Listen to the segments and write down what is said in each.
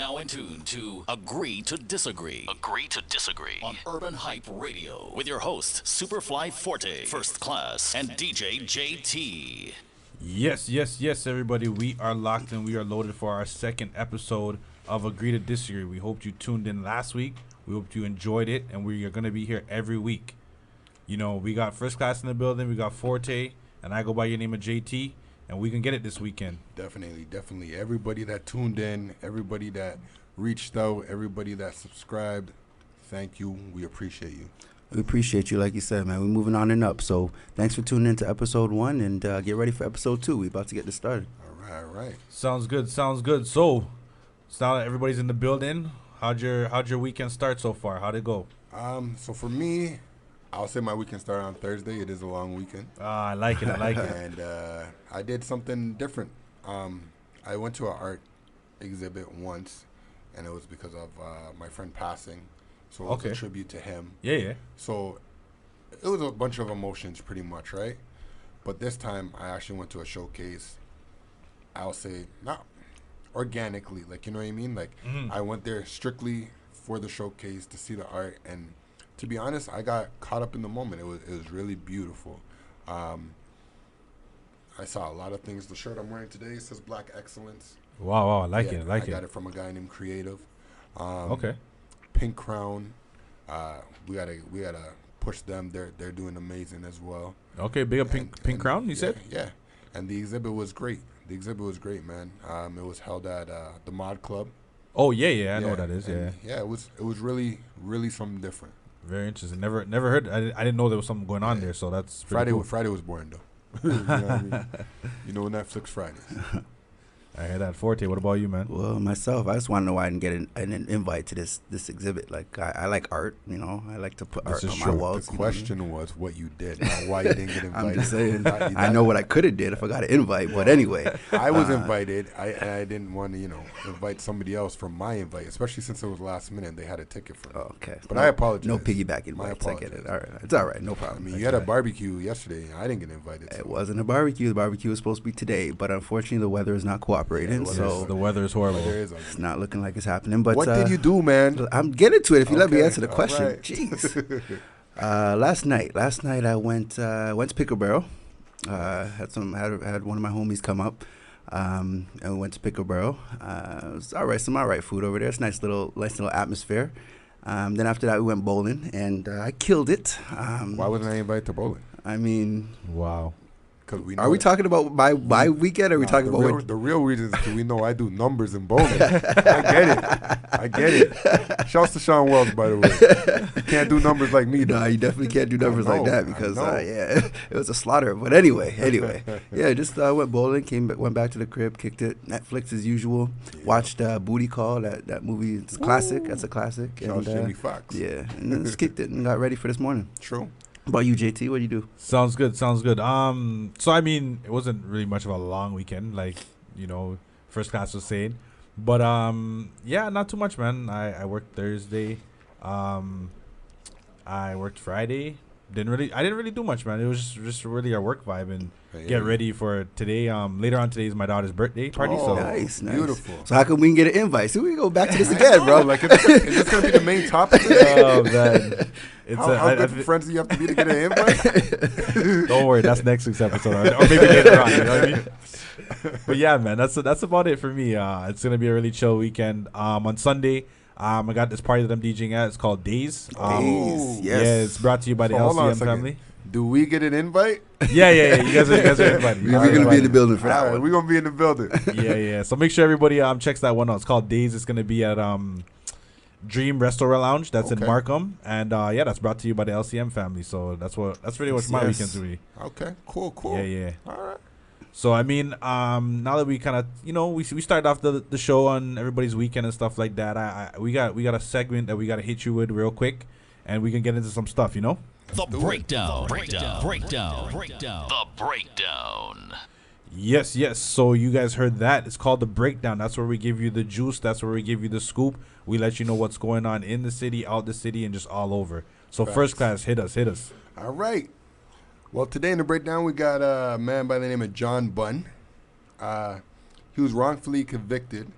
now in tune to Agree to Disagree. Agree to Disagree on Urban Hype Radio with your host, Superfly Forte, First Class, and DJ JT. Yes, everybody. We are locked and we are loaded for our second episode of Agree to Disagree. We hope you tuned in last week. We hope you enjoyed it, and we are going to be here every week. You know, we got First Class in the building. We got Forte, and I go by your name of JT, and we can get it this weekend. Definitely. Everybody that tuned in, everybody that reached out, everybody that subscribed, thank you. We appreciate you. We appreciate you, like you said, man. We're moving on and up. So thanks for tuning in to episode 1, and get ready for episode 2. We're about to get this started. All right. Sounds good. So now that everybody's in the building, how'd your weekend start so far? How'd it go? So for me, I'll say my weekend started on Thursday. It is a long weekend. I like it. And I did something different. I went to an art exhibit once, and it was because of my friend passing. So it was a tribute to him. Yeah. So it was a bunch of emotions pretty much, right? But this time I actually went to a showcase. I'll say not organically, like, you know what I mean? Like, I went there strictly for the showcase to see the art, and to be honest, I got caught up in the moment. It was really beautiful. I saw a lot of things. The shirt I'm wearing today says Black Excellence. Wow, I like it. I got it from a guy named Creative. Okay. Pink Crown. We gotta push them. They're doing amazing as well. Okay, big up Pink Crown, you said? Yeah. And the exhibit was great. Man. It was held at the Mod Club. Oh yeah, I know what that is. Yeah, it was really something different. Very interesting. Never heard. I didn't know there was something going on there. So that's Friday. Cool. Friday was boring though. You know what I mean? You know, Netflix Fridays. I heard that. Forte, what about you, man? Well, myself, I just want to know why I didn't get an invite to this exhibit. Like, I like art, you know. I like to put art on my walls. The question was what you did, not why you didn't get invited. I'm just saying. I know what I could have did if I got an invite, but anyway. I was invited. I didn't want to, invite somebody else from my invite, especially since it was last minute and they had a ticket for me. Okay. But I apologize. No piggyback invites. I get it. All right. It's all right. No problem. I mean, you had a barbecue yesterday. I didn't get invited. It wasn't a barbecue. The barbecue was supposed to be today, but unfortunately the weather is not cooperating, so the weather is horrible. It's not looking like it's happening. But what did you do, man? I'm getting to it. If you let me answer the question, right. Jeez. Last night I went to Pickle Barrel. Had one of my homies come up, and we went to Pickle Barrel. It was all right food over there. It's nice little atmosphere. Then after that we went bowling, and I killed it. Why wasn't I invited to bowling? I mean, wow. Are we talking about my weekend, or are we talking about the real reason is we know I do numbers in bowling. I get it. Shouts to Sean Wells, by the way. You can't do numbers like me, though. No, you definitely can't do numbers like that because it was a slaughter. But anyway, yeah, just went bowling, went back to the crib, kicked it. Netflix as usual. Yeah. Watched Booty Call, that movie. It's a classic. That's a classic. Shouts Jamie Foxx. Yeah, and then just kicked it and got ready for this morning. True. About you, JT? What do you do? Sounds good. So I mean, it wasn't really much of a long weekend, like First Class was saying, but yeah, not too much, man. I worked Thursday, I worked Friday. I didn't really do much, man. It was just really a work vibe and get ready for today. Later on today is my daughter's birthday party. Oh, so nice. Beautiful. So how come we can get an invite? So we can go back to this again, bro. Like, is this gonna be the main topic today? Oh man. How good friends do you have to be to get an invite? Don't worry, that's next week's episode, or maybe later on. You know what I mean? But yeah, man, that's about it for me. It's gonna be a really chill weekend. On Sunday, I got this party that I'm DJing at. It's called Days. Days, yes. Yeah, it's brought to you by the LCM family. Do we get an invite? Yeah. You guys are invited. We're gonna be in the building for that one. We're gonna be in the building. Yeah. So make sure everybody checks that one out. It's called Days. It's gonna be at Dream Restaurant Lounge. That's in Markham, and that's brought to you by the LCM family. So that's really what my weekend's gonna be. Okay, cool. Yeah. All right. So I mean, now that we kind of we started off the show on everybody's weekend and stuff like that. We got a segment that we gotta hit you with real quick, and we can get into some stuff. The breakdown. The breakdown. Yes. So you guys heard that. It's called the breakdown. That's where we give you the juice. That's where we give you the scoop. We let you know what's going on in the city, out the city, and just all over. So Facts. First Class, hit us. All right. Well, today in the breakdown, we got a man by the name of John Bunn. He was wrongfully convicted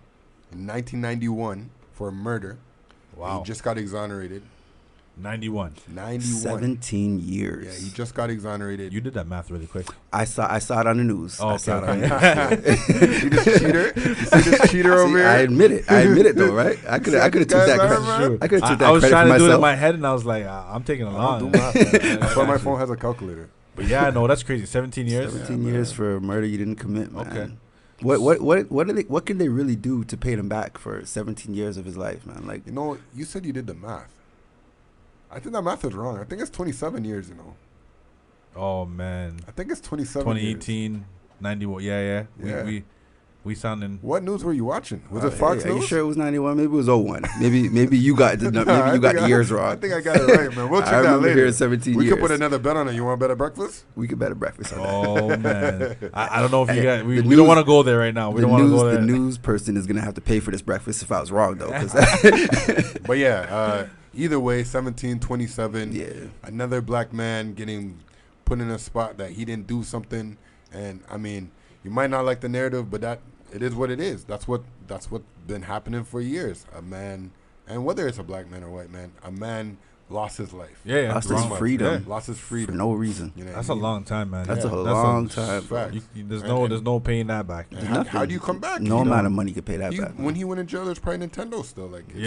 in 1991 for murder. Wow. He just got exonerated. 91. 91. 17 years. Yeah, he just got exonerated. You did that math really quick. I saw it on the news. Oh, I saw okay. it on the news. See this cheater? You see this cheater over here? I admit it though, right? I could have took that credit. I could have took that credit for myself. I was trying to do it in my head, and I was like, I'm taking a I lot. don't do math, man. That's why my phone has a calculator. But yeah, I know that's crazy. 17 years. 17 years for a murder you didn't commit, man. Okay. What can they really do to pay him back for 17 years of his life, man? Like, You know, you said you did the math. I think that math is wrong. I think it's 27 years, you know. Oh man. I think it's 27 2018, years. 91. Yeah. Yeah. We sounding. What news were you watching? Was it Fox Are News? you sure it was 91? Maybe it was 01. Maybe you got the years wrong. I think I got it right, man. We'll check I that remember later. hearing 17 we years. could put another bet on it. You want to bet at breakfast? We could bet a breakfast on that. Oh man. I don't know if you Hey, got. We the don't news- want to go there right now. We the don't want to news, go there. the news person is gonna have to pay for this breakfast if I was wrong though. 'Cause But yeah, either way, 17, 27. yeah, Another black man getting put in a spot that he didn't do something. And I mean, you might not like the narrative, but that it is what it is. That's what's been happening for years. A man, and whether it's a black man or white man, a man lost his life. Yeah. lost wrong his much. freedom Lost his for freedom. no reason. You know what That's I a mean? long time, man. That's a Yeah. long time. Fact. There's And- no paying that back. And Man. how do you come back? No You amount know, of money could pay that back. when he went in jail, there's probably Nintendo still. Like, it's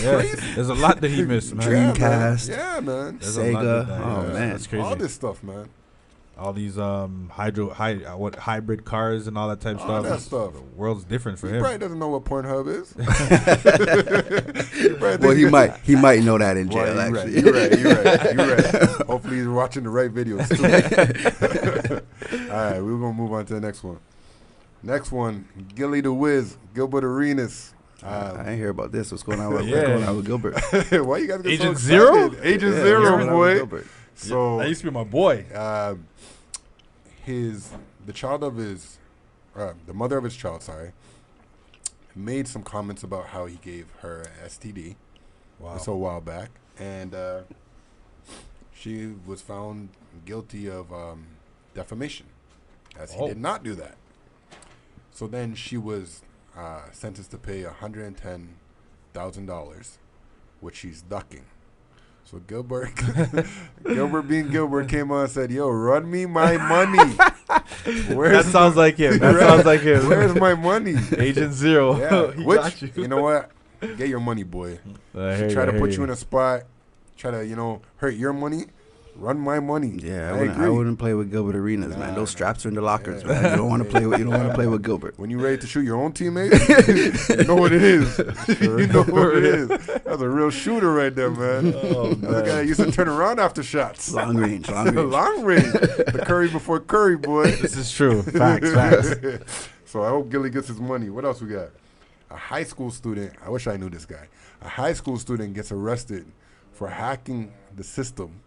Yeah. crazy. There's a lot that he missed, man. Yeah, Dreamcast. man. Yeah, man. There's a lot Sega. that- Oh, man. that's crazy. All this stuff, man. All these hybrid cars and all that type All stuff. that stuff. The world's different for He him. probably doesn't know what Pornhub is. Well, he might know that in jail. Well, Actually, You're right. Hopefully he's watching the right videos too. All right, we're gonna move on to the next one. Next one, Gilly the Wiz, Gilbert Arenas. I ain't hear about this. What's going on with, Gilbert? Why you guys get Agent so Zero? excited? Agent Yeah, Zero, what's going on with boy. Gilbert? So That used to be my boy. the mother of his child, made some comments about how he gave her a STD. Wow. It's a while back, and she was found guilty of defamation, as he did not do that. So then she was sentenced to pay $110,000, which she's ducking. So Gilbert being Gilbert, came on and said, "Yo, run me my money." That sounds like him. Where's my money? Agent Zero. Yeah. He Which, got you. you know what? Get your money, boy. She try to put you in a spot, try to, hurt your money. Run my money. Yeah, I agree. I wouldn't play with Gilbert Arenas, man. Nah, Those straps are in the lockers, Yeah. man. You don't want to play with. You don't want to play with Gilbert. When you're ready to shoot your own teammate, you know what it is. You know what it is. That's a real shooter right there, man. Oh, That's the man. guy that used to turn around after shots. Long range. Long range. The Curry before Curry, boy. This is true. Facts. So I hope Gilly gets his money. What else we got? A high school student. I wish I knew this guy. A high school student gets arrested for hacking the system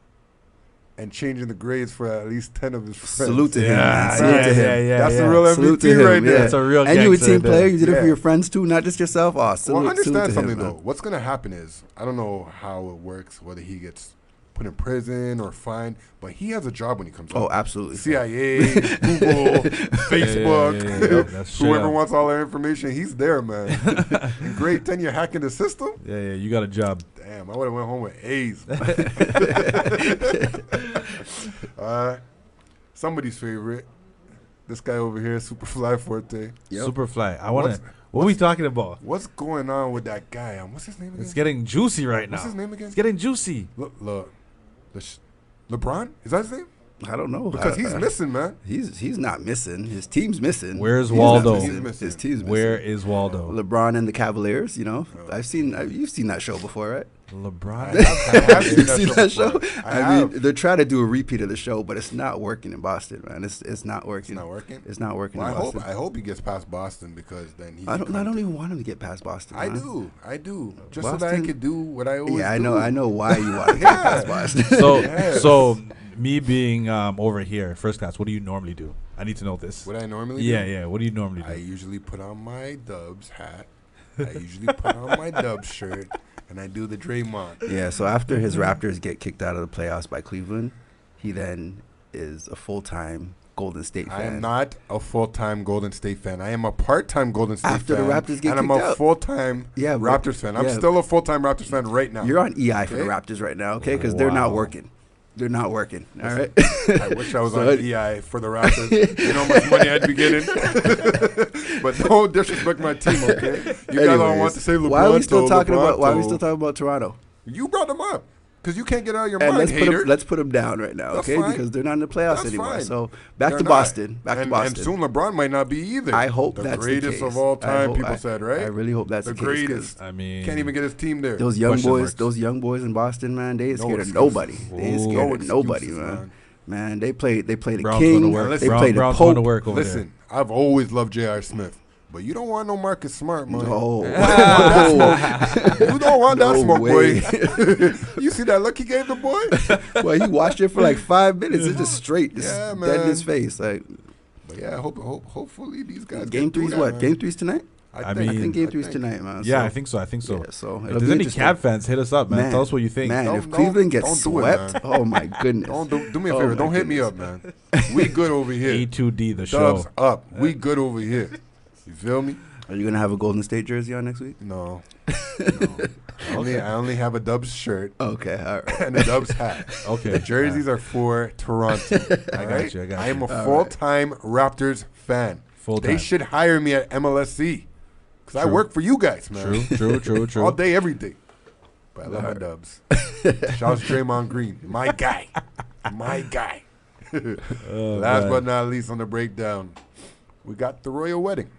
and changing the grades for at least 10 of his friends. Salute to him. Yeah, man. Salute to him. That's the real Salute to MVP him. right there. That's a real And you a gangster team right there. player. You did it Yeah. for your friends too, not just yourself. Oh, salute, Well, understand salute to something him, man. though. What's gonna happen is I don't know how it works, whether he gets put in prison or fined, but he has a job when he comes Oh, out. absolutely. CIA, Google, Facebook, Yeah. That's straight whoever up. wants all our information, he's there, man. In grade 10, you're hacking the system. Yeah, you got a job. Damn, I would have went home with A's. Somebody's favorite. This guy over here, Superfly Forte. Yep. Superfly. I want What's- to. What are we talking about? What's going on with that guy? What's his name again? It's getting juicy right now. What's his name again? It's getting juicy. LeBron? Is that his name? I don't know. Because he's missing, man. He's not missing. His team's missing. Where's He's Waldo? not He's missing. missing. His team's missing. Where is Waldo? LeBron and the Cavaliers? You've seen that show before, right? LeBron. I have seen You've seen that show? before. I mean, they're trying to do a repeat of the show, but it's not working in Boston, man. It's not working. It's not working? It's not working Well, in Boston. I hope he gets past Boston because then he. I don't even want him to get past Boston. I man. do. Just so that I Boston? could do what I always do. Yeah, I know why you want to get past Boston. So, so me being over here, first class, what do you normally do? I need to know this. What I normally do? Yeah. What do you normally do? I usually put on my Dubs hat. I usually put on my Dubs shirt, and I do the Draymond. Yeah, so after his Raptors get kicked out of the playoffs by Cleveland, he then is a full-time Golden State fan. I am not a full-time Golden State fan. I am a part-time Golden State After fan. the Raptors get and I'm kicked a out. full-time Raptors fan. I'm still a full-time Raptors fan right now. You're on EI for the Raptors right now, okay? Because they're not working. They're not working. All right. I wish I was on EI for the Raptors. You know how much money I'd be getting. But don't disrespect my team, okay? You guys don't want to say LeBron. Why are we still talking about? Why are we told. still talking about Toronto? You brought them up because you can't get out of your And mind, hater. let's put them down right now, That's okay? fine. Because they're not in the playoffs That's anymore. fine. So back They're to not. Boston. Back to And Boston. soon LeBron might not be either. I hope the that's greatest the case. of all time. People I said, right? I really hope that's the the case. 'Cause greatest. I mean, Can't even get his team there. Those young Question boys, marks. those young boys in Boston, man, they ain't No scared of excuses. nobody. They ain't Ooh. scared No of nobody, excuses, man. Man, they play the Brown's king. gonna work. Listen, They play the Brown's going to Pope. work over Listen, I've always loved J.R. Smith. But you don't want no Marcus Smart, man. No. You don't want that No smoke, way. boy. You see that look he gave the boy? Well, he watched it for like 5 minutes. It's just straight, just Yeah, dead in man. his face. Like But yeah, hopefully these guys game can do three's that, what? man. Game three's tonight. I I mean, think game three's tonight, man. Yeah, So, I think so. I think so. Yeah, so If it'll there's be any interesting. Cab fans, hit us up, man. Tell us what you think. Man, Don't- if Cleveland gets don't do it, swept, man. oh my goodness. Do me a Oh, favor. my Don't hit me goodness. up, man. We good over here. A2D, the show. Dubs up. We good over here. You feel me? Are you gonna have a Golden State jersey on next week? No. I only have a Dubs shirt Okay, all right. and a Dubs hat. Okay. The jerseys are for Toronto. I got you. I got you. I am a full-time Raptors fan. Full-time. They should hire me at MLSC because I work for you guys, man. True. All day, every day. But I love my Dubs. Shouts Draymond Green, my guy, my guy. Last man. but not least, on the breakdown, we got the royal wedding.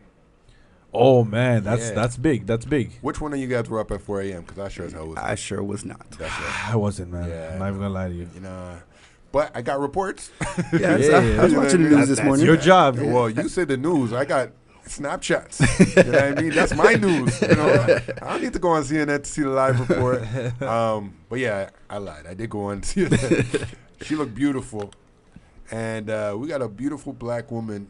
Oh man, that's Yeah. big. That's big. Which one of you guys were up at 4 a.m.? Because I sure as hell was. I sure was not. That's right. I wasn't, man. Yeah, I'm not even gonna lie to you. You know, but I got reports. Yeah, Yeah, I was watching the news this That's morning. your job. Well, you say the news. I got Snapchats. You know what I mean? That's my news. You know, I don't need to go on CNN to see the live report. But yeah, I lied. I did go on CNN. She looked beautiful, and we got a beautiful black woman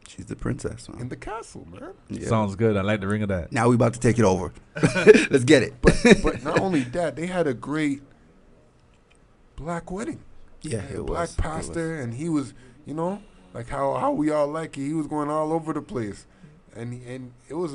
She's the princess, man. in the castle, man. Yeah. Sounds good. I like the ring of that. Now we about to take it over. Let's get it. But not only that, they had a great black wedding. Yeah, A it black was. pastor, and he was, you know, like how we all like it. He was going all over the place, and it was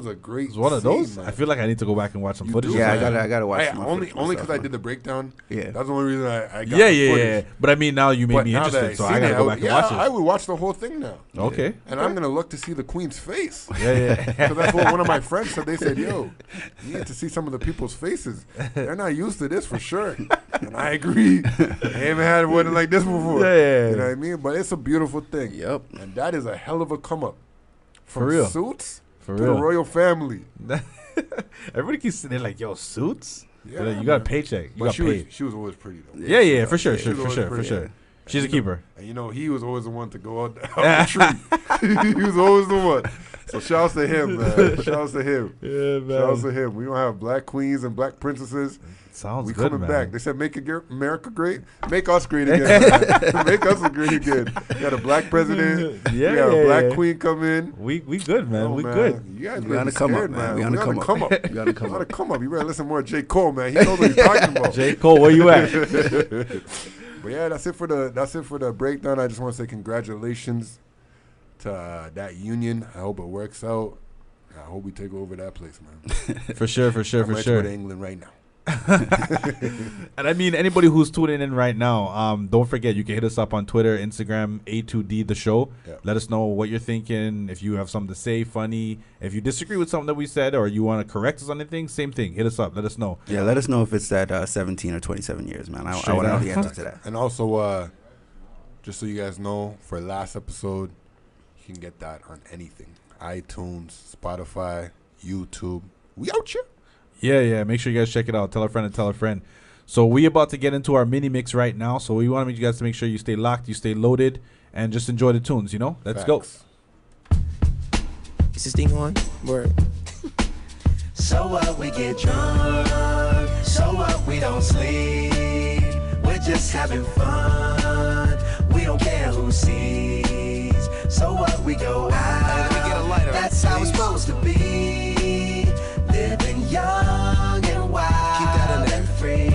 a great. It's one of scene, those. man. I feel like I need to go back and watch some You footage. do, of Yeah, that. I gotta watch. some more only footage myself, because I man. did the breakdown. Yeah. That's the only reason I got Yeah, the yeah. footage. But I mean, now you made But me now that interested, so I've I seen gotta it, go back and watch I it. would watch the whole thing now. Okay. And I'm gonna look to see the queen's face. Yeah. Because that's what one of my friends said. They said, "Yo, you need to see some of the people's faces. They're not used to this for sure." And I agree. I haven't had one like this before. Yeah. You know what I mean? But it's a beautiful thing. Yep. And that is a hell of a come up. From For real. suits For to real. the royal family. Everybody keeps sitting there like, yo, suits? Yeah, Like, you got a man. paycheck. You But got she was, paid. she was always pretty though. Yeah, for sure, she was always for pretty. sure. She's a keeper. And you know, he was always the one to go out the tree. He was always the one. So shouts to him, man. Shouts to him. Yeah, Shouts to him. We don't have black queens and black princesses. Sounds We good, coming man. back. They said, "Make America great. Make us great again. Man. Make us great again." We got a black president. Yeah, we got a black yeah. queen come in. We good, man. Oh, we man. good. You guys We better on be the come up, scared, man. We on the come up. come up. We on the come We on the up. come up. You better listen more to J. Cole, man. He knows what he's talking about. J. Cole, where you at? But yeah, that's it for the breakdown. I just want to say congratulations to that union. I hope it works out. I hope we take over that place, man. For sure. I'm ready to go to England right now. And I mean, anybody who's tuning in right now, don't forget, you can hit us up on Twitter, Instagram, A2D The Show. Yeah. Let us know what you're thinking. If you have something to say, funny. If you disagree with something that we said or you want to correct us on anything, same thing. Hit us up. Let us know. Yeah, let us know if it's that 17 or 27 years, man. I Straight want to know up. the answer to that. And also, just so you guys know, for last episode, you can get that on anything. iTunes, Spotify, YouTube. We out here. Yeah. Make sure you guys check it out. Tell a friend and tell a friend. So we about to get into our mini mix right now. So we want you guys to make sure you stay locked, you stay loaded, and just enjoy the tunes, you know? Let's go. Facts. Is this thing on? Word. So what, we get drunk. So what, we don't sleep. We're just having fun. We don't care who sees. So what, we go out. Let me get a lighter, That's how it's please. supposed to be. Living young and wild Keep that in there. and free.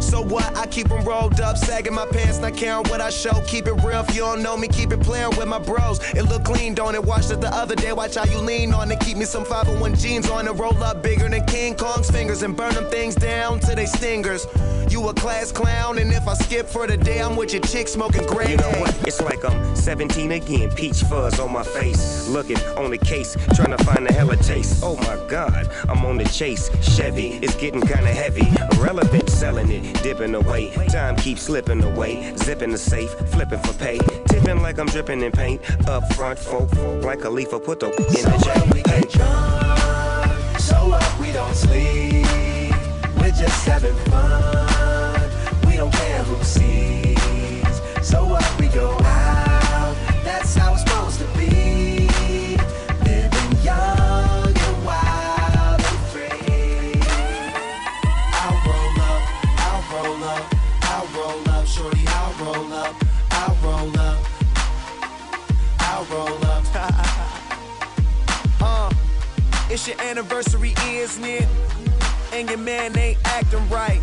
So what? I keep them rolled up, sagging my pants, not caring what I show. Keep it real, if you don't know me, keep it playing with my bros. It look clean, don't it? Watched it the other day, watch how you lean on it. Keep me some 501 jeans on it, roll up bigger than King Kong's fingers and burn them things down to they stingers. You a class clown, and if I skip for the day, I'm with your chick smoking gray. You know what? It's like I'm 17 again, peach fuzz on my face. Looking on the case, trying to find a hella taste. Oh my God, I'm on the chase. Chevy, it's getting kinda heavy. Irrelevant, selling it, dipping away. Time keeps slipping away. Zipping the safe, flipping for pay. Tipping like I'm dripping in paint. Up front, folk, like a leaf, put the in the J. We get drunk, so what? We don't sleep. We're just having fun. We don't care who sees. So what? We go out. That's how it's supposed to be. Living young and wild and free. I'll roll up, I'll roll up, I'll roll up, shorty, I'll roll up, I'll roll up, I'll roll up. It's your anniversary, isn't it? And your man ain't acting right.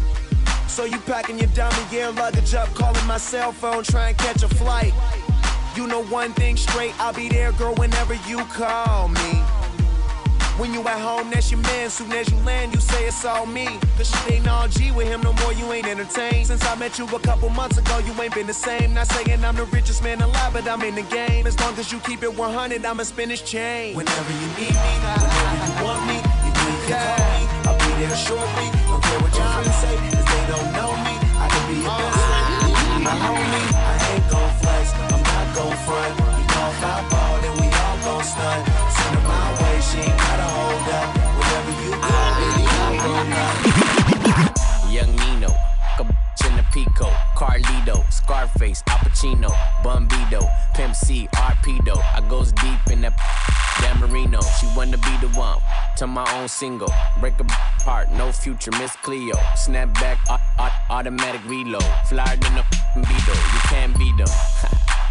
So you packing your dummy gear luggage up, calling my cell phone, trying to catch a flight. You know one thing straight, I'll be there, girl, whenever you call me. When you at home, that's your man. Soon as you land, you say it's all me. Cause shit ain't all G with him no more, you ain't entertained. Since I met you a couple months ago, you ain't been the same. Not saying I'm the richest man alive, but I'm in the game. As long as you keep it 100, I'ma spin this chain. Whenever you need me, whenever you want me, you can call me. I'll be there shortly. Don't care what your friends say, cause they don't know me. I can be your best friend, you can be my homie. I ain't gon' flex, I'm not gon' front. You gon' foul ball, then we all gon' stunt. Send her my way, she ain't gotta hold up. Whenever you go, baby, I'll roll up. Young Nino, a bitch in the Pico, Carlito, Scarface, Al Pacino, Bumbido, Pimp C, Arpedo. I goes deep in that Dan Marino. She wanna be the one to my own single. Break a heart, no future, Miss Cleo. Snap back, automatic reload. Flyer than a Beetle, you can't beat them.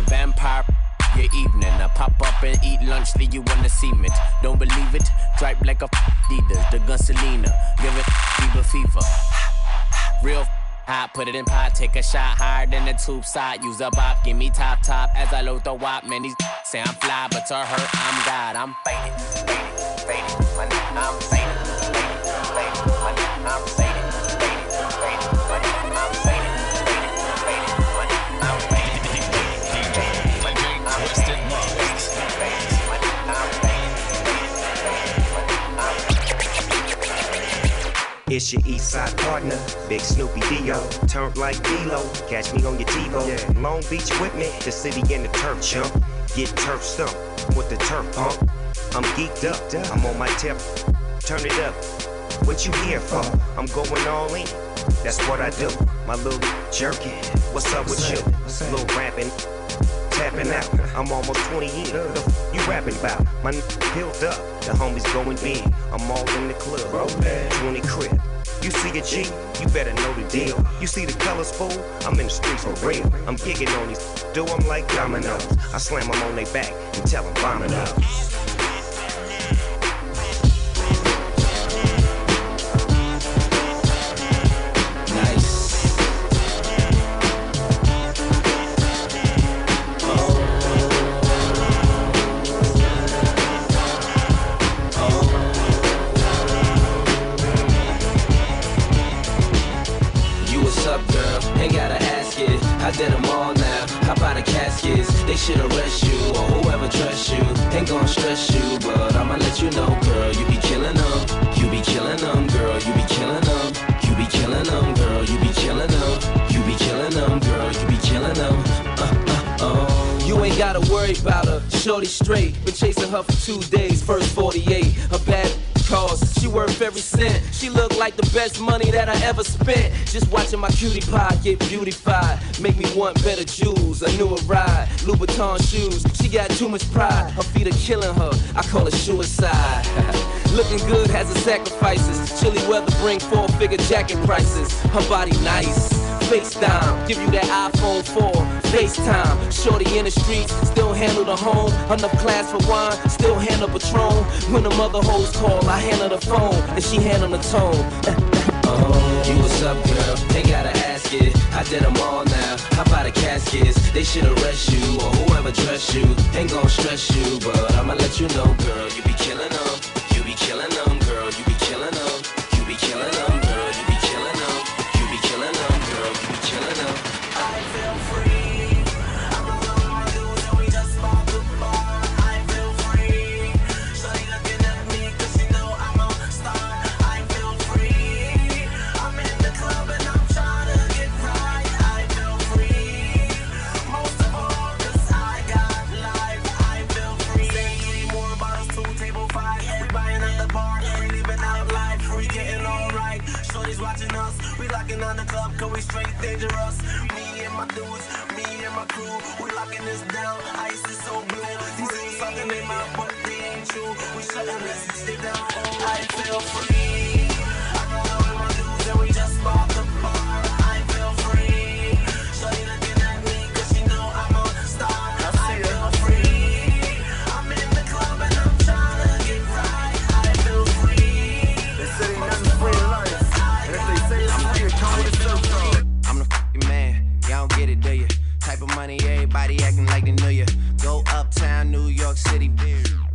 Vampire. Your evening, I pop up and eat lunch, leave you on the cement. Don't believe it? Tripe like a Adidas, the Gunselina. Give it fever. Real hot, put it in pot, take a shot higher than the tube side. Use a bop, give me top as I load the wop. Man, these say I'm fly, but to her, I'm God. I'm faded, my nigga, I'm faded, my nigga, I'm faded, my nigga, I'm faded. It's your east side partner, Big Snoopy Dio. Turned like D-Lo, catch me on your TiVo. Long Beach with me, the city in the turf jump. Get turf stumped with the turf pump. I'm geeked up, I'm on my tip. Turn it up, what you here for? I'm going all in, that's what I do. My little jerky, what's up with you? Little rapping, tapping out. I'm almost 20 in. The you rapping about? My built up. The homies going big. I'm all in the club. 20 crib. You see a G, you better know the deal. You see the colors, fool? I'm in the streets for real. I'm gigging on these. Do them like dominoes. I slam them on their back and tell them vomit up. I did them all now, hop out of caskets. They should arrest you, or whoever trusts you. Ain't gon' stress you, but I'ma let you know, girl. You be killing them, you be killing them, girl. You be killing them, you be killing them, girl. You be killing them, you be killing them, girl. You be killing them. You ain't gotta worry about her, shorty straight. Been chasing her for 2 days, first 48. Her bad cause, she worth every cent. She look like the best money that I ever spent. Just watching my cutie pie get beautified. Make me want better jewels, a newer ride, Louboutin shoes. She got too much pride, her feet are killing her. I call it suicide. Looking good has its sacrifices. Chilly weather bring 4-figure jacket prices. Her body nice. FaceTime, give you that iPhone 4, FaceTime. Shorty in the streets, still handle the home. Enough class for wine, still handle Patron. When the mother hoes call, I handle the phone, and she handle the tone. Oh, you what's up, girl? Ain't gotta ask did them all now. How about the caskets? They should arrest you, or whoever dressed you. Ain't gon' stress you, but I'ma let you know, girl, you be killing them. You be killing them, girl, you be killing them. You be killing them, girl, you be killing them. You be killing them, girl, you be killing them. I feel free. I'm alone with my dudes and we just bought the bar. I feel free. Shawty looking at me 'cause she know I'm a star. I feel free. I'm in the club and I'm trying to get right. I feel free. Most of all 'cause I got life. I feel free. Say 3 more bottles, 2 table 5. We buying at the bar, we living out life. We getting alright. Shorty's watching us. We locking on the club 'cause we straight dangerous. Me and my dudes, me and my crew. We locking this down. Ice is so blue. These things talking in my but they ain't true. We shutting this shit down. I feel free. I'm alone with my dudes and we just bought the bar. I feel free. Shorty looking at me 'cause she know I'm a star. I feel free. I'm in the club and I'm trying to get right. I feel free. They say ain't nothing free in life. And if they say it's free, it come with a surcharge. I'm the f***ing man, y'all don't get it, do you? Type of money, everybody acting like they knew you. Go uptown, New York City,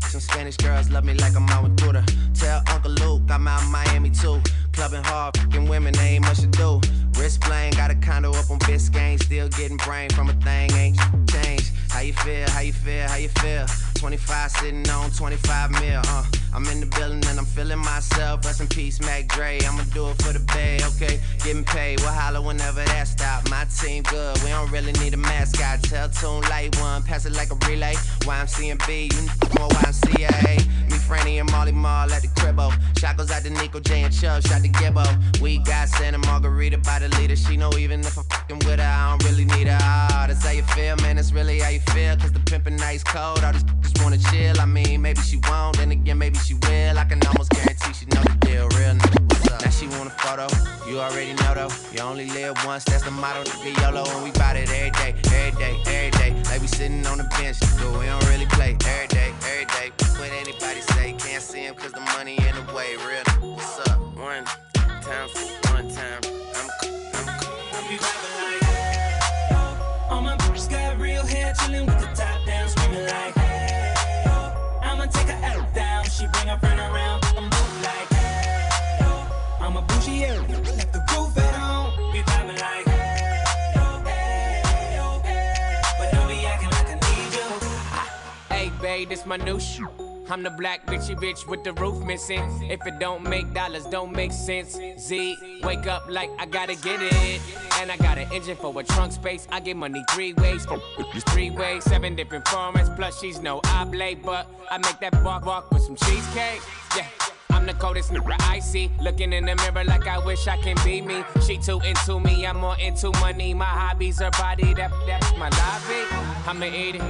some Spanish girls love me like I'm out with Duda. Tell Uncle Luke I'm out in Miami too. Clubbing hard, f***ing women, they ain't much to do. Wrist playing, got a condo up on Biscayne. Still getting brain from a thing, ain't changed. How you feel, how you feel, how you feel? 25 sitting on 25 mil, I'm in the building and I'm feeling myself. Rest in peace, Mac Dre. I'ma do it for the bay, okay? Getting paid, we'll holler whenever that stop. My team good, we don't really need a mascot. Tell Tune Light One, pass it like a relay. YMCMB, you more YMCA. Me, Franny, and Molly Mall at the cribbo. Shot goes out to Nico J and Chubb, shot to Gibbo. We got Santa Margarita by the leader. She know even if I'm fucking with her, I don't really need her. Ah, that's how you feel, man, that's really how you feel. Cause the pimpin' nice cold, all these just wanna chill. I mean, maybe she won't, then again, maybe she will. I can almost guarantee she know the deal, real nigga, what's up? Now she want a photo, you already know though. You only live once, that's the motto, nigga, YOLO. And we bout it every day, every day, every day. Like we sitting on the bench, but we don't really play every day, every day. What anybody say, can't see him cause the money in the way, real nigga, what's up? One time for one time, I'm be rapping like, hey, all my bitches got real hair, chillin' with the top down, screaming like, hey, I'ma take her out down, she bring her friend around, I'm move like, hey, I'm a bougie area, left the roof at home, be rapping like, hey, but don't be acting like I need you. Hey, babe, this my new shoe. I'm the black bitch with the roof missing. If it don't make dollars, don't make sense. Z, wake up like I gotta get it. And I got an engine for a trunk space. I get money 3 ways, 3 ways, 7 different formats. Plus she's no oblate, but I make that walk with some cheesecake. Yeah, I'm the coldest nigga I see. Looking in the mirror like I wish I can be me. She too into me, I'm more into money. My hobbies are body, that's my lobby. I'ma eat it,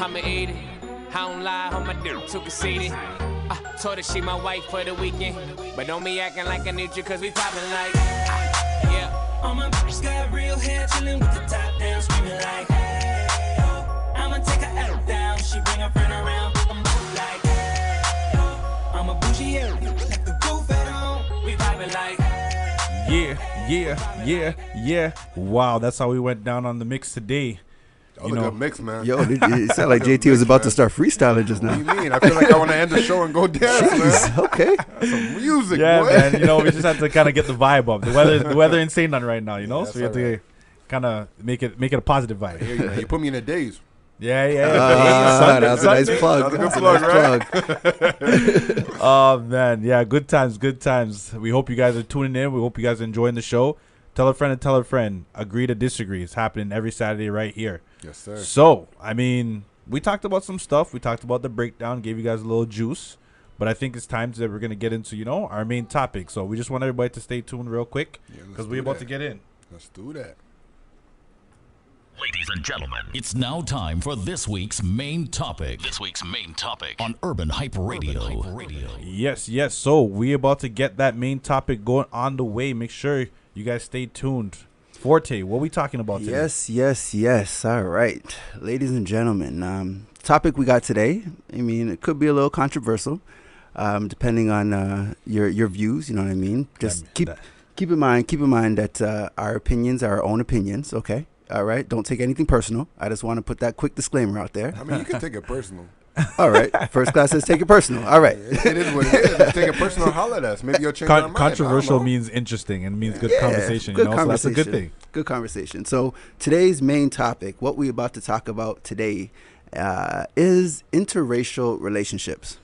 I'ma eat it. I don't lie, on my dick, too conceited. I told her she my wife for the weekend. But don't be acting like I need you, cause we poppin' like, yeah. All my bitches got real hair, chillin' with the top down, screaming like, hey, I'ma take her out down, she bring her friend around, I'm like, hey, I'm a bougie area, left the roof at home, we poppin' like, yeah. Wow, that's how we went down on the mix today. That was a good mix, man. Yo, it sounded like JT was about to start freestyling just now. What do you mean? I feel like I want to end the show and go dance, man. Okay. That's some music, Yeah, boy. man. You know, we just have to kind of get the vibe up. The weather ain't saying nothing right now, you know. Yeah, so we have that's to kind of make it a positive vibe. I hear you, man. You put me in a daze. Yeah. That's a nice plug. That's a good plug, right? Oh man, yeah. Good times. We hope you guys are tuning in. We hope you guys are enjoying the show. Tell a friend and tell a friend. Agree to disagree. It's happening every Saturday right here. Yes, sir. So, I mean, we talked about some stuff. We talked about the breakdown, gave you guys a little juice. But I think it's time that we're going to get into, you know, our main topic. So we just want everybody to stay tuned real quick because we're about to get in. Let's do that. Ladies and gentlemen, it's now time for this week's main topic. On Urban Hype Radio. Yes. So we about to get that main topic going on the way. Make sure you guys stay tuned. Forte, what are we talking about today? Yes. All right. Ladies and gentlemen, topic we got today, I mean, it could be a little controversial, depending on your views, you know what I mean? Just keep in mind that our opinions are our own opinions. Okay. All right. Don't take anything personal. I just want to put that quick disclaimer out there. I mean, you can take it personal. All right. First class says take it personal. All right. It is what it is. If you take it personal, holler at us. Maybe you'll change our mind. Controversial means interesting and means good conversation. Good you know? conversation. So that's a good thing. Good conversation. So today's main topic, what we're about to talk about today, is interracial relationships.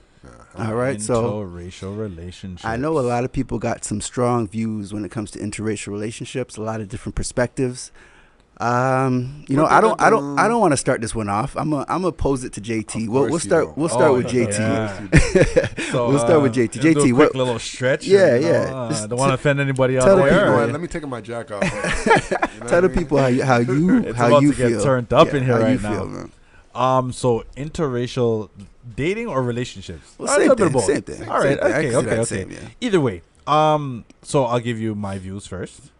All right. So interracial relationships. I know a lot of people got some strong views when it comes to interracial relationships. A lot of different perspectives. I don't want to start this one off. I'm gonna pose it to JT. We'll start with JT. Yeah. So, we'll start with JT. JT, JT, what little stretch? Yeah, and, yeah. Don't want to offend anybody out tell the there. people- You know what? Let me take my jack off. You know Tell the what I mean? people how you It's how about you to get feel. turned up in here how right you now. feel, man. So interracial dating or relationships? Well, A same little bit thing, of both. same thing. All right. Same thing. I can see Okay. that same, yeah. Either way. So I'll give you my views first.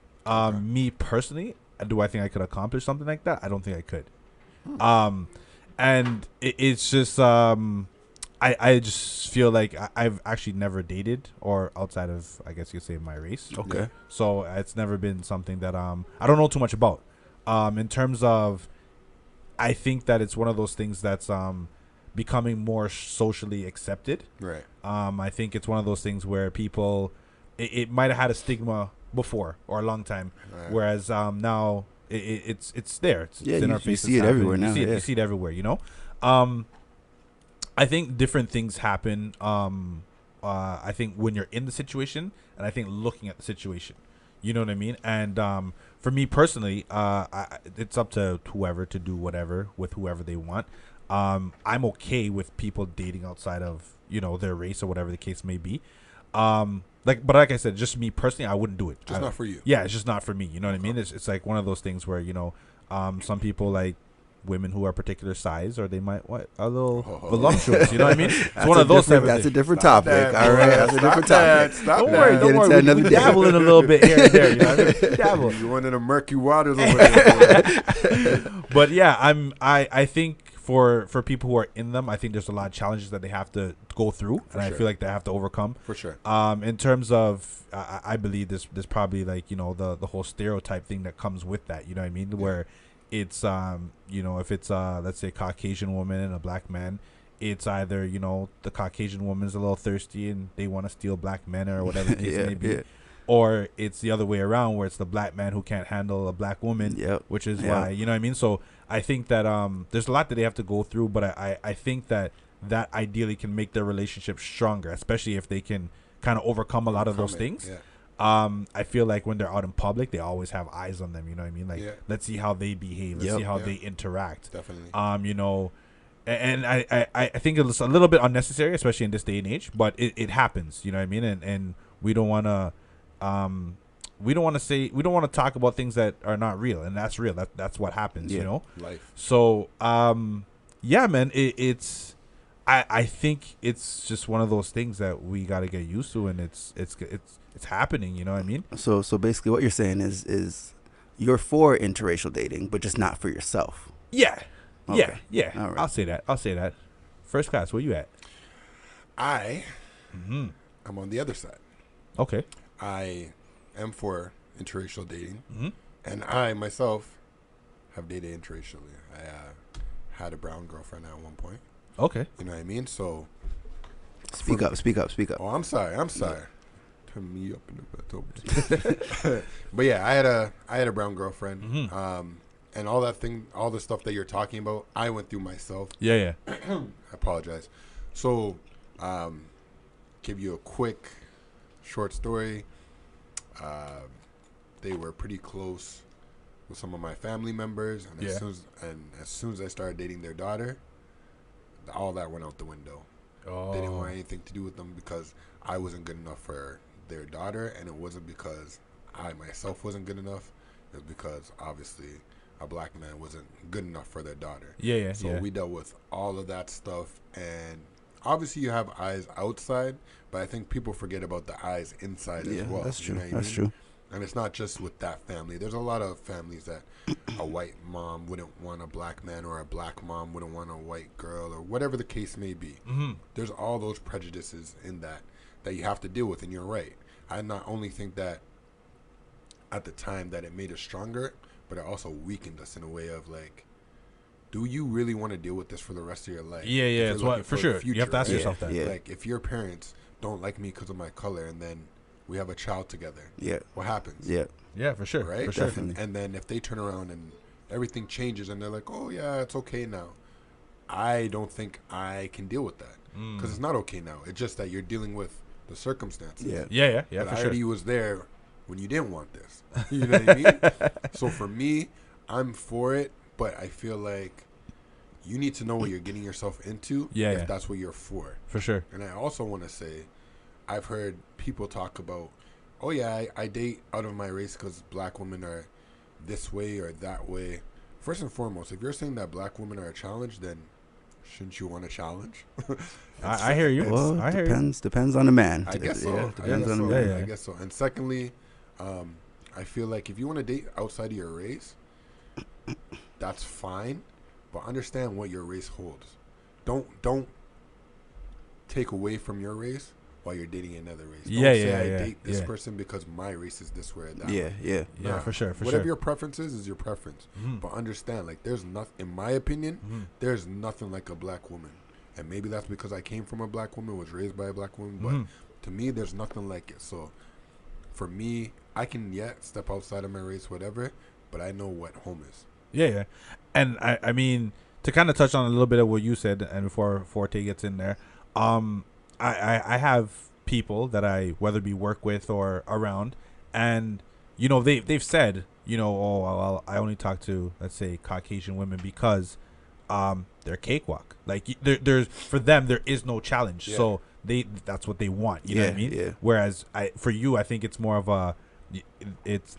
Me personally, do I think I could accomplish something like that? I don't think I could. And it's just I just feel like I've actually never dated or outside of, I guess you could say, my race. Okay. So it's never been something that I don't know too much about. In terms of, I think that it's one of those things that's becoming more socially accepted. Right. I think it's one of those things where people, it might have had a stigma before or a long time, whereas now it's there. It's in our you faces. see it everywhere now. You see it everywhere. You know. I think different things happen. I think when you're in the situation, and I think looking at the situation, you know what I mean. And for me personally, it's up to whoever to do whatever with whoever they want. I'm okay with people dating outside of their race or whatever the case may be. But like I said, just me personally, I wouldn't do it. Just not for you. Yeah, it's just not for me. You know what I mean? It's like one of those things where some people like women who are particular size, or they might a little voluptuous. You know what I mean? It's one of those type of That's a things. different topic. All right, that's a different topic. Don't worry. Get into another We day. dabble in a little bit here and there. You know what I mean? Dabble. You went in the murky waters over there. But yeah, I think for people who are in them, I think there's a lot of challenges that they have to go through, and I feel like they have to overcome. For sure. In terms of, I believe there's probably like the whole stereotype thing that comes with that. You know what I mean? Where it's if it's let's say a Caucasian woman and a black man, it's either the Caucasian woman's a little thirsty and they want to steal black men or whatever the case may be. Yeah. Or it's the other way around, where it's the black man who can't handle a black woman, which is why, you know what I mean? So I think that there's a lot that they have to go through, but I think that ideally can make their relationship stronger, especially if they can kind of overcome a lot of those things. Yeah. I feel like when they're out in public, they always have eyes on them, you know what I mean? Like, let's see how they behave, let's see how they interact. Definitely. And I think it's a little bit unnecessary, especially in this day and age, but it happens, you know what I mean? And we don't want to talk about things that are not real, and that's real. That's what happens, Life. So, yeah, man, it's I think it's just one of those things that we got to get used to, and it's happening, you know what I mean? So basically what you're saying is you're for interracial dating, but just not for yourself. Yeah. Okay. Yeah. All right. I'll say that. First class, where you at? I'm on the other side. Okay. I am for interracial dating, and I myself have dated interracially. I had a brown girlfriend at one point. Okay. You know what I mean? So Speak up. Oh, I'm sorry. Turn me up in the bed. But yeah, I had a brown girlfriend. And all the stuff that you're talking about, I went through myself. Yeah. I apologize. So, give you a quick, short story. They were pretty close with some of my family members, and as soon as I started dating their daughter, all that went out the window. They didn't want anything to do with them because I wasn't good enough for their daughter, and it wasn't because I myself wasn't good enough. It was because obviously a black man wasn't good enough for their daughter. So we dealt with all of that stuff, and obviously you have eyes outside, but I think people forget about the eyes inside as well. That's true. You know what I mean? True. And it's not just with that family. There's a lot of families that a white mom wouldn't want a black man, or a black mom wouldn't want a white girl, or whatever the case may be. There's all those prejudices in that you have to deal with, and you're right. I not only think that at the time that it made us stronger, but it also weakened us in a way of like, do you really want to deal with this for the rest of your life? Yeah, yeah, it's what for sure. Future, you have to ask right? yourself that. Yeah. Like, if your parents don't like me because of my color, and then we have a child together, Yeah. what happens? Yeah. Yeah, for sure. Right? For sure. Definitely. And then if they turn around and everything changes and they're like, oh, yeah, it's okay now. I don't think I can deal with that. Because it's not okay now. It's just that you're dealing with the circumstances. Yeah. Yeah, But for I sure. already was there when you didn't want this. You know what I mean? So for me, I'm for it, but I feel like you need to know what you're getting yourself into if that's what you're for. For sure. And I also want to say, I've heard people talk about, oh yeah, I date out of my race because black women are this way or that way. First and foremost, if you're saying that black women are a challenge, then shouldn't you want a challenge? I hear you. Well, I hear you. depends on the man. I guess so. Yeah, depends on the Yeah, man. I guess so. And secondly, I feel like if you want to date outside of your race, that's fine, but understand what your race holds. Don't take away from your race while you're dating another race. Don't say I date this person because my race is this way or that. Yeah, yeah. Yeah, for sure. For Whatever sure. your preference is your preference. But understand, like, there's nothing, in my opinion, there's nothing like a black woman. And maybe that's because I came from a black woman, was raised by a black woman. But to me, there's nothing like it. So for me, I can, step outside of my race, whatever, but I know what home is. Yeah. And I mean, to kind of touch on a little bit of what you said, and before Forte gets in there, I have people that I whether be work with or around, and you know they've said, you know, oh, I only talk to, let's say, Caucasian women because they're cakewalk. Like there's for them there is no challenge, so that's what they want. You know what I mean? Yeah. Whereas for you, I think it's more of a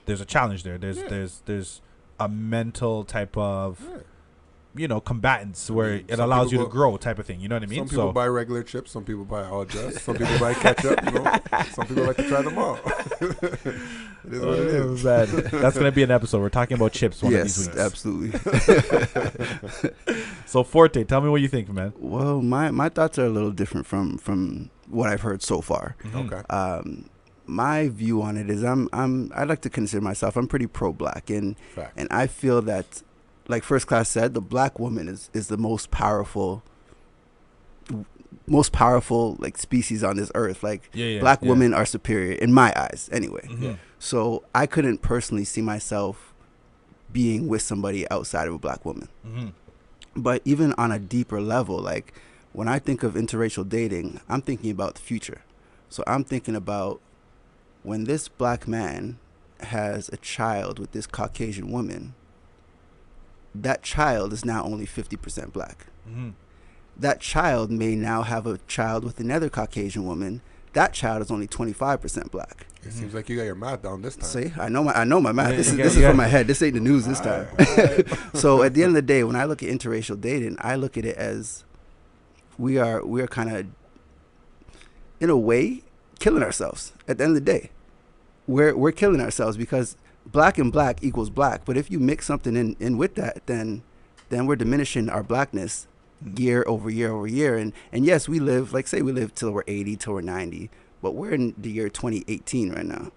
there's a challenge there. There's a mental type of you know, combatants where it allows you to grow type of thing. You know what I mean? Some people buy regular chips. Some people buy all dress. Some people buy ketchup. You know, some people like to try them all. It is what it is. Man. That's gonna be an episode. We're talking about chips one of these weeks. Absolutely. So Forte, tell me what you think, man. Well, my thoughts are a little different from what I've heard so far. Okay. My view on it is I'd like to consider myself, I'm pretty pro-black, and I feel that, like First Class said, the black woman is the most powerful like species on this earth. Like black women are superior in my eyes anyway. So I couldn't personally see myself being with somebody outside of a black woman. But even on a deeper level, like when I think of interracial dating, I'm thinking about the future. So I'm thinking about when this black man has a child with this Caucasian woman, that child is now only 50% black. That child may now have a child with another Caucasian woman. That child is only 25% black. It seems like you got your math down this time. See, I know my math. This is from my head. This ain't the news this time. So at the end of the day, when I look at interracial dating, I look at it as we are kind of, in a way, killing ourselves. At the end of the day, we're killing ourselves because black and black equals black. But if you mix something in with that, then we're diminishing our blackness year over year over year. And yes, we live, like say we live till we're 80, till we're 90, but we're in the year 2018 right now.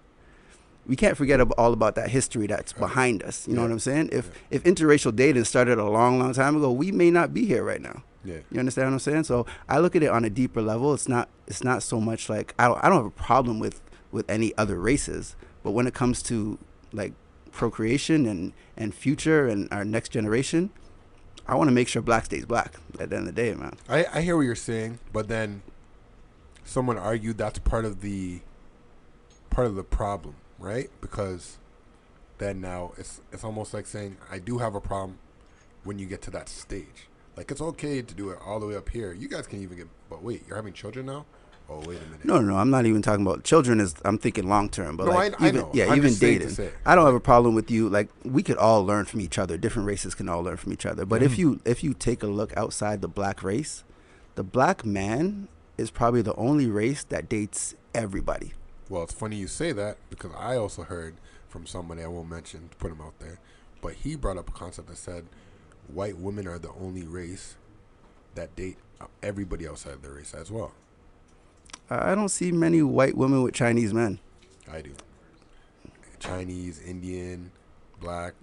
We can't forget all about that history that's behind us. You know what I'm saying? If interracial dating started a long, long time ago, we may not be here right now. Yeah. You understand what I'm saying? So I look at it on a deeper level. It's not so much like I don't have a problem with any other races, but when it comes to like procreation and future and our next generation, I want to make sure black stays black at the end of the day, man. I hear what you're saying, but then someone argued that's part of the problem, right? Because then now it's almost like saying I do have a problem when you get to that stage. Like, it's okay to do it all the way up here. You guys can even get, but wait, you're having children now? Oh, wait a minute. No, I'm not even talking about children. I'm thinking long term. But no, like, I know. Yeah, I'm even just saying to dating. say. I don't have a problem with you. Like, we could all learn from each other. Different races can all learn from each other. But if you take a look outside the black race, the black man is probably the only race that dates everybody. Well, it's funny you say that because I also heard from somebody, I won't mention, to put him out there, but he brought up a concept that said white women are the only race that date everybody outside their race as well. I don't see many white women with Chinese men. I do. Chinese, Indian, black.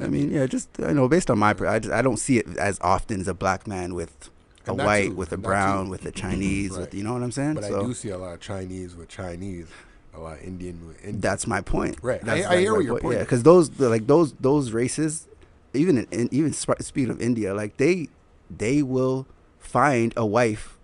I mean, yeah, just based on my, I don't see it as often as a black man with a And that white, too, with a and that brown, too. with a Chinese, Right. with you know what I'm saying. But So I do see a lot of Chinese with Chinese, a lot of Indian with Indian. that's my point. Right. That's I hear my what your point Yeah, is. because those races, even speaking of India, like they will find a wife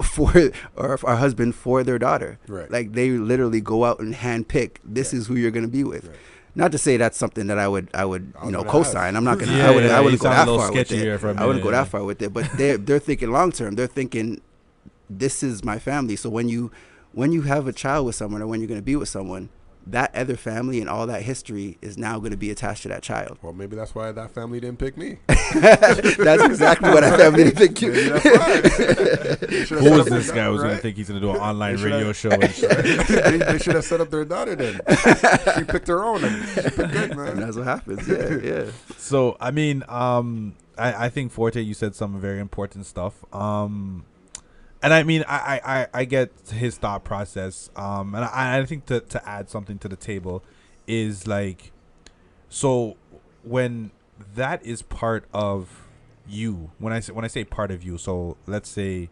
for or a husband for their daughter. Right. Like they literally go out and handpick. This is who you're going to be with. Right. Not to say that's something that I would gonna co-sign. ask. I'm not gonna. Yeah, I wouldn't you go sound a that little far with sketchier it. for a I wouldn't minute, go yeah. that far with it. But they're thinking long term. They're thinking this is my family. So when you have a child with someone or when you're going to be with someone, that other family and all that history is now going to be attached to that child. Well, maybe that's why that family didn't pick me. That's exactly what that family didn't think you. Maybe that's why. Who is this guy who's Right? gonna think he's gonna do an online They should radio have- show? And shit? they should have set up their daughter then. She picked her own. And she picked good, And man. that's what happens. Yeah, yeah. So I mean, I think Forte, you said some very important stuff. And I mean, I get his thought process. And I think to add something to the table is like, so when that is part of you, when I say part of you, so let's say,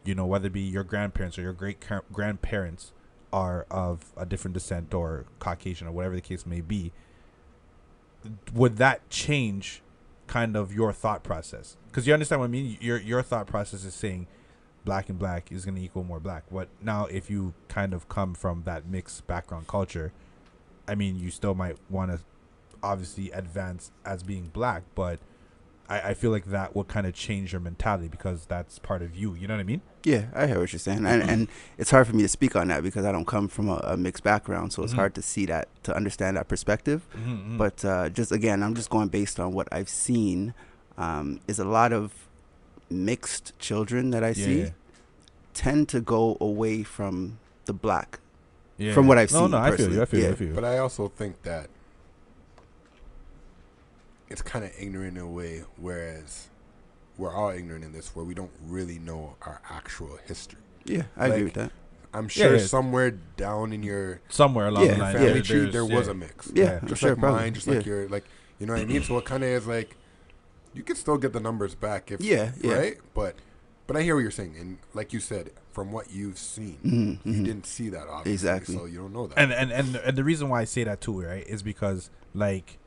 whether it be your grandparents or your great grandparents are of a different descent or Caucasian or whatever the case may be, would that change kind of your thought process? Because you understand what I mean? Your thought process is saying black and black is going to equal more black. What now if you kind of come from that mixed background culture, I mean, you still might want to obviously advance as being black, but I feel like that will kind of change your mentality because that's part of you. You know what I mean? Yeah, I hear what you're saying, and it's hard for me to speak on that because I don't come from a mixed background, so it's hard to see that, to understand that perspective. But just again, I'm just going based on what I've seen. Is a lot of mixed children that I see tend to go away from the black. Yeah. From what I've seen. No, I feel you. I feel you. I Yeah. feel you. But I also think that it's kind of ignorant in a way, whereas we're all ignorant in this, where we don't really know our actual history. Yeah, I agree with that. I'm sure yeah. somewhere down in your Somewhere along Yeah, the line, family tree, there's- there was a mix. Yeah, I'm just sure, like probably. mine, just like Yeah. your, like, you know what I mean. So it kind of is like you could still get the numbers back if Yeah. right, but I hear what you're saying, and like you said, from what you've seen, you didn't see that obviously, Exactly. so you don't know that. And the reason why I say that too, right, is because like,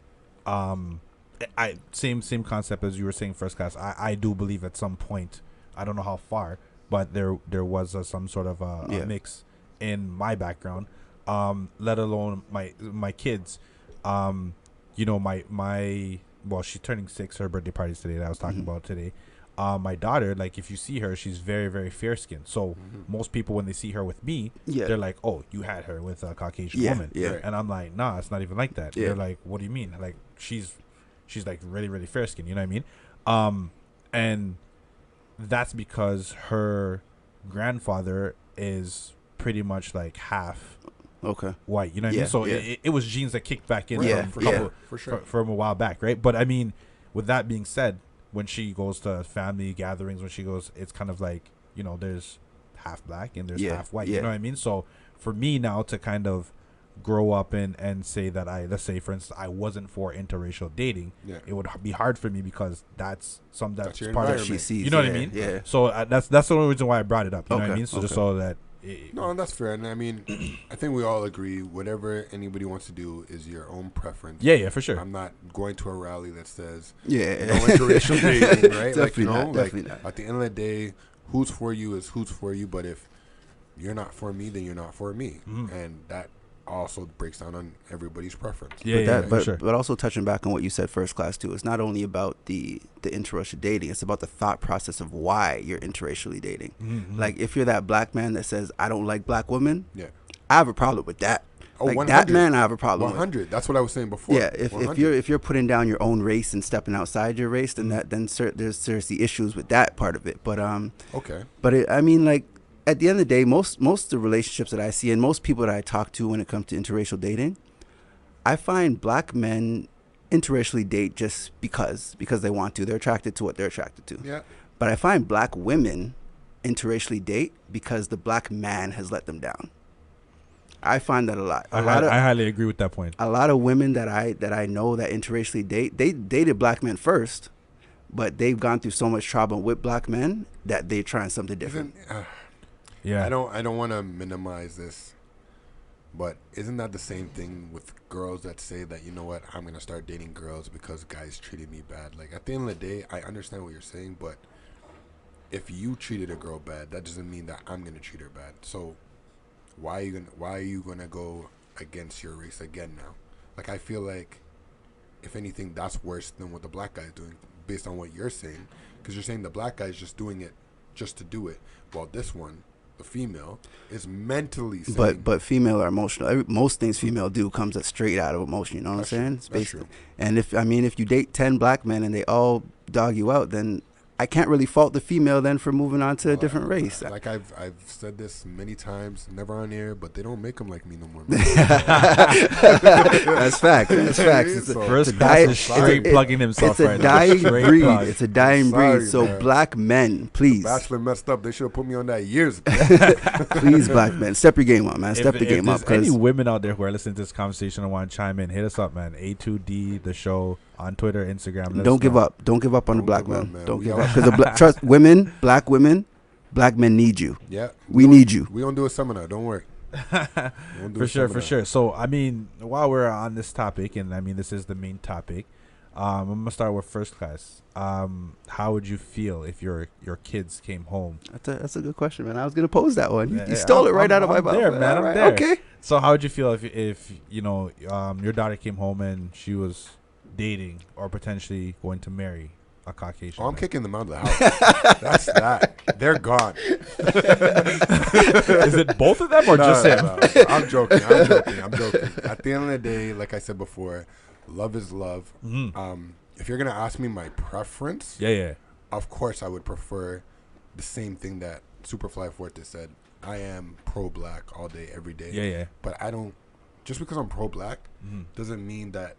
I same concept as you were saying, first class. I do believe at some point, I don't know how far, but there was some sort of a mix in my background, let alone my kids. Well, she's turning 6. Her birthday party's today that I was talking about today. My daughter, like, if you see her, she's very, very fair skinned. So most people, when they see her with me, they're like, "Oh, you had her with a Caucasian woman." Yeah. Right. And I'm like, "Nah, it's not even like that." Yeah. They're like, "What do you mean?" Like, she's like really, really fair skinned. You know what I mean? And that's because her grandfather is pretty much like half Okay. white. You know what I mean? So it was genes that kicked back in Right. from For sure. from a while back, right? But I mean, with that being said, when she goes to family gatherings, it's kind of like, there's half black and there's half white. You know what I mean? So for me now to kind of grow up and say that let's say for instance I wasn't for interracial dating, it would be hard for me because that's your part of environment. She sees. you know what I mean? Yeah. So that's the only reason why I brought it up. You know what I Okay, mean? So just okay. so that. No, that's fair. And I mean, I think we all agree whatever anybody wants to do is your own preference. Yeah, for sure. I'm not going to a rally that says Yeah. no interracial dating, right? Definitely like, not, definitely not. At the end of the day, who's for you is who's for you. But if you're not for me, then you're not for me. And that also breaks down on everybody's preference. Yeah, for sure. But also touching back on what you said first class too, it's not only about the interracial dating, it's about the thought process of why you're interracially dating. Like if you're that black man that says I don't like black women, I have a problem with that. Oh, like 100. that man I have a problem 100. with. That's what I was saying before. Yeah, if 100. if you're putting down your own race and stepping outside your race, then there's seriously issues with that part of it. But Okay. But I mean, like, at the end of the day, most of the relationships that I see and most people that I talk to when it comes to interracial dating, I find black men interracially date just because they want to. They're attracted to what they're attracted to. Yeah. But I find black women interracially date because the black man has let them down. I find that a lot. I highly agree with that point. A lot of women that I know that interracially date, they dated black men first, but they've gone through so much trauma with black men that they're trying something different. Yeah. I don't want to minimize this, but isn't that the same thing with girls that say that, you know what, I'm going to start dating girls because guys treated me bad? Like, at the end of the day, I understand what you're saying, but if you treated a girl bad, that doesn't mean that I'm going to treat her bad. So why are you going to go against your race again now? Like, I feel like, if anything, that's worse than what the black guy is doing, based on what you're saying, because you're saying the black guy is just doing it just to do it, while this one, the female, is mentally saying, but female are emotional. Most things female do comes straight out of emotion. You know what I'm saying? It's that's true. And if you date 10 black men and they all dog you out, then I can't really fault the female then for moving on to a different race. Like I've said this many times, never on air, but they don't make them like me no more. That's fact. That's facts. First class is straight plugging himself right now. It's a dying breed. Plug. It's a dying breed. So man. black men, please. Bachelor messed up. They should have put me on that years ago. Please, black men, step your game up, man. Step the game up. If there's any women out there who are listening to this conversation and want to chime in, hit us up, man. A2D the show on Twitter, Instagram. Don't give up. Don't give up on the black man. man. Don't give up. Because trust women, black men need you. Yeah, we need you. We don't do a seminar. Don't worry. For sure. So, I mean, while we're on this topic, and I mean, this is the main topic, I'm gonna start with first class. How would you feel if your kids came home? That's a good question, man. I was gonna pose that one. You stole it right out of my mouth. There, man. I'm there. Okay. So, how would you feel if you know your daughter came home and she was dating or potentially going to marry a Caucasian? I'm kicking them out of the house. That's that. They're gone. Is it both of them or just him? No. I'm joking. At the end of the day, like I said before, love is love. Mm-hmm. If you're gonna ask me my preference, yeah, of course I would prefer the same thing that Superfly Forte said. I am pro-black all day, every day. Yeah. But I don't. Just because I'm pro-black doesn't mean that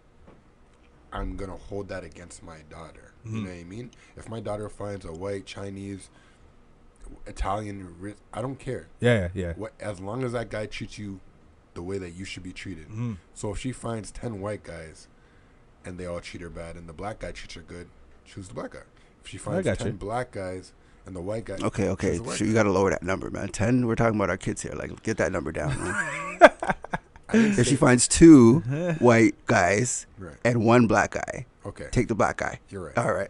I'm gonna hold that against my daughter. You know what I mean? If my daughter finds a white, Chinese, Italian, I don't care. Yeah. As long as that guy treats you the way that you should be treated. So if she finds 10 white guys and they all treat her bad and the black guy treats her good, choose the black guy. If she finds 10 black guys and the white guy, okay, so you gotta lower that number, man. 10. We're talking about our kids here. Like, get that number down, man. If she finds 2 white guys and 1 black guy, okay, take the black guy. You're right. All right.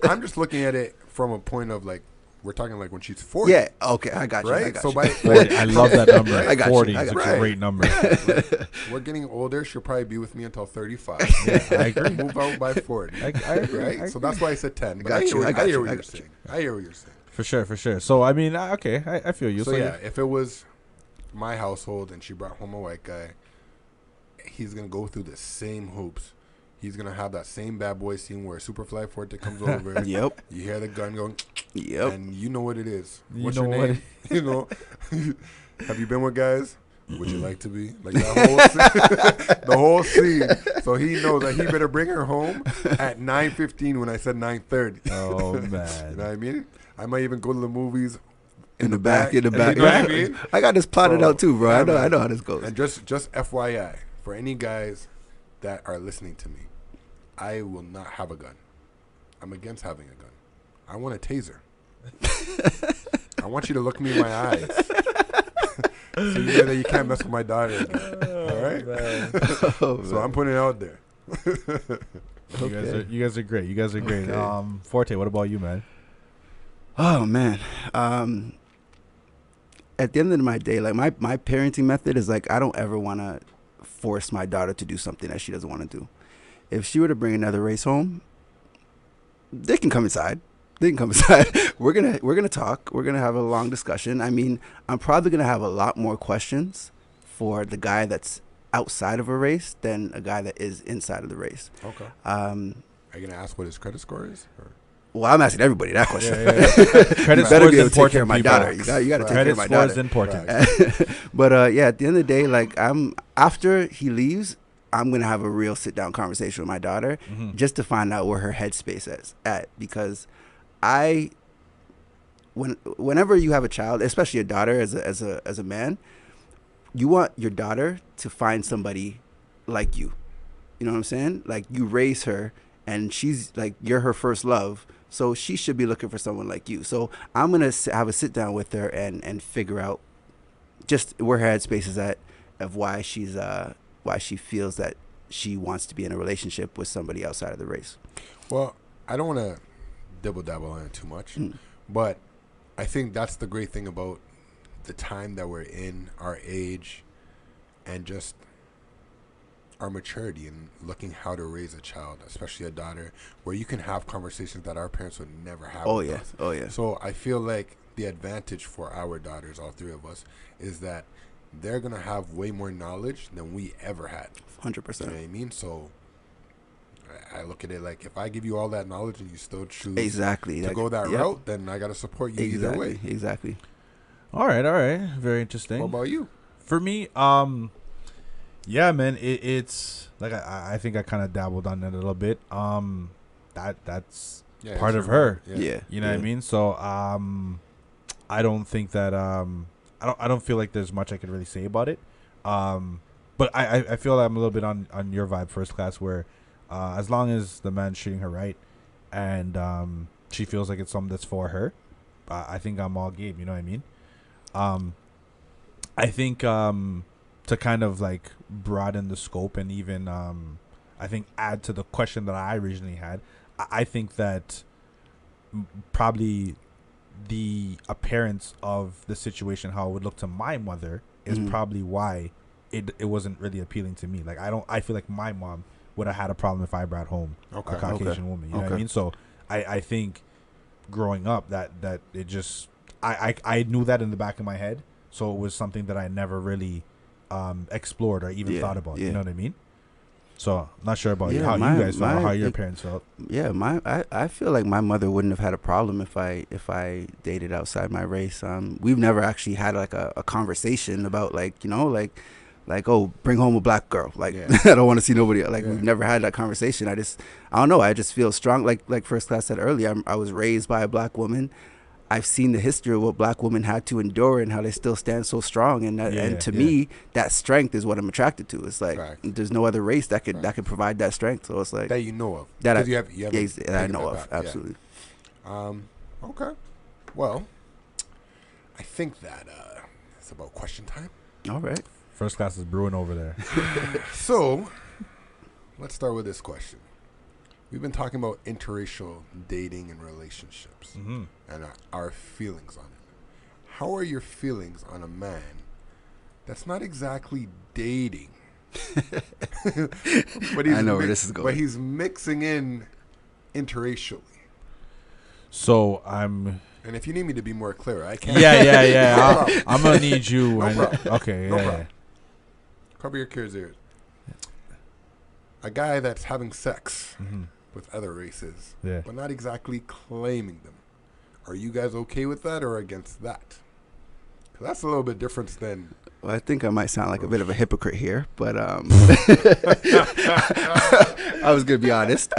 I'm just looking at it from a point of, like, we're talking like when she's 40. Yeah. Okay. I got you. Right. I got so you. by 40, I love that number. I got 40 you. is a great number. Yeah, like, we're getting older. She'll probably be with me until 35. Yeah, I agree. Move out by 40. I agree. Right. So that's why I said 10. But I hear what you're saying. I hear what you're saying. For sure. So I mean, okay, I feel you. So yeah, if it was my household and she brought home a white guy, he's gonna go through the same hoops. He's gonna have that same bad boy scene where Superfly Forte comes over. Yep. You hear the gun going. Yep. And you know what it is. You What's know your what name? You know. Have you been with guys? Would you like to be? Like that whole the whole scene. So he knows that he better bring her home at 9:15 when I said 9:30. Oh man. You know what I mean? I might even go to the movies in the back. You know what I mean? I got this plotted out too, bro. Yeah, I know how this goes. And just FYI, for any guys that are listening to me, I will not have a gun. I'm against having a gun. I want a taser. I want you to look me in my eyes. So you know that you can't mess with my daughter again. All right? So I'm putting it out there. You guys are great. Okay. Forte, what about you, man? Oh man. At the end of my day, like my parenting method is like I don't ever want to force my daughter to do something that she doesn't want to do. If she were to bring another race home, they can come inside. We're gonna talk. We're gonna have a long discussion. I mean, I'm probably gonna have a lot more questions for the guy that's outside of a race than a guy that is inside of the race. Okay. Are you gonna ask what his credit score is? Or? Well, I'm asking everybody that question. Yeah. Credit score is important. Take care of my daughter. You got to take care of my daughter. Credit score is important. But yeah, at the end of the day, like after he leaves, I'm gonna have a real sit down conversation with my daughter just to find out where her headspace is at, because whenever you have a child, especially a daughter, as a man, you want your daughter to find somebody like you. You know what I'm saying? Like, you raise her, and she's like, you're her first love. So she should be looking for someone like you. So I'm going to have a sit down with her and figure out just where her headspace is at, of why she feels that she wants to be in a relationship with somebody outside of the race. Well, I don't want to dibble-dabble on it too much, but I think that's the great thing about the time that we're in, our age, and just our maturity and looking how to raise a child, especially a daughter, where you can have conversations that our parents would never have with us. Oh, yeah. So I feel like the advantage for our daughters, all three of us, is that they're going to have way more knowledge than we ever had. 100%. You know what I mean? So I look at it like, if I give you all that knowledge and you still choose to go that route, then I got to support you either way. Exactly. All right. Very interesting. What about you? For me, yeah, man, it's like I think I kind of dabbled on that a little bit. That's part of her. Yeah. You know what I mean? So I don't think that I don't feel like there's much I could really say about it. But I feel like I'm a little bit on your vibe, First Class, where as long as the man's treating her right and she feels like it's something that's for her, I think I'm all game. You know what I mean? I think to kind of like broaden the scope and even I think add to the question that I originally had, I think that probably the appearance of the situation, how it would look to my mother, is probably why it wasn't really appealing to me. Like, I feel like my mom would have had a problem if I brought home a Caucasian woman. You know what I mean? So I think growing up that it just I knew that in the back of my head, so it was something that I never really explored or even thought about. You know what I mean? So I'm not sure about how you guys felt or how your parents felt. Yeah, I feel like my mother wouldn't have had a problem if I dated outside my race. We've never actually had like a conversation about like oh, bring home a black girl. Like I don't want to see nobody else. Like we've never had that conversation. I don't know. I just feel strong. Like First Class said earlier, I was raised by a black woman. I've seen the history of what black women had to endure and how they still stand so strong. And to me, that strength is what I'm attracted to. It's like there's no other race that could provide that strength. So it's like that you know of. That you have that I know of. Absolutely. Okay. Well, I think that it's about question time. All right. First Class is brewing over there. So let's start with this question. We've been talking about interracial dating and relationships and our feelings on it. How are your feelings on a man that's not exactly dating? But I know where this is going. But he's mixing in interracially. So I'm... And if you need me to be more clear, I can. Yeah. I'm going to need you. No problem. Okay, no problem. Cover your ears. A guy that's having sex with other races, but not exactly claiming them. Are you guys okay with that or against that? 'Cause that's a little bit different than... Well, I think I might sound like a bit of a hypocrite here, but I was going to be honest.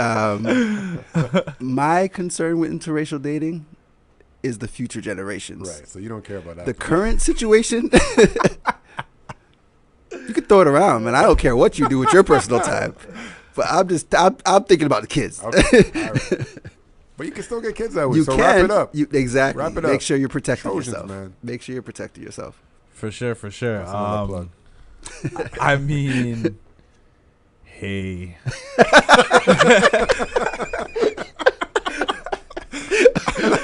My concern with interracial dating is the future generations. Right, so you don't care about that. The current situation... You can throw it around, man. I don't care what you do with your personal time. But I'm thinking about the kids. Okay. All right. But you can still get kids that way. Wrap it up. Exactly. Wrap it up. Make sure you're protecting yourself. Man. Make sure you're protecting yourself. For sure. That's another plug. I mean, hey.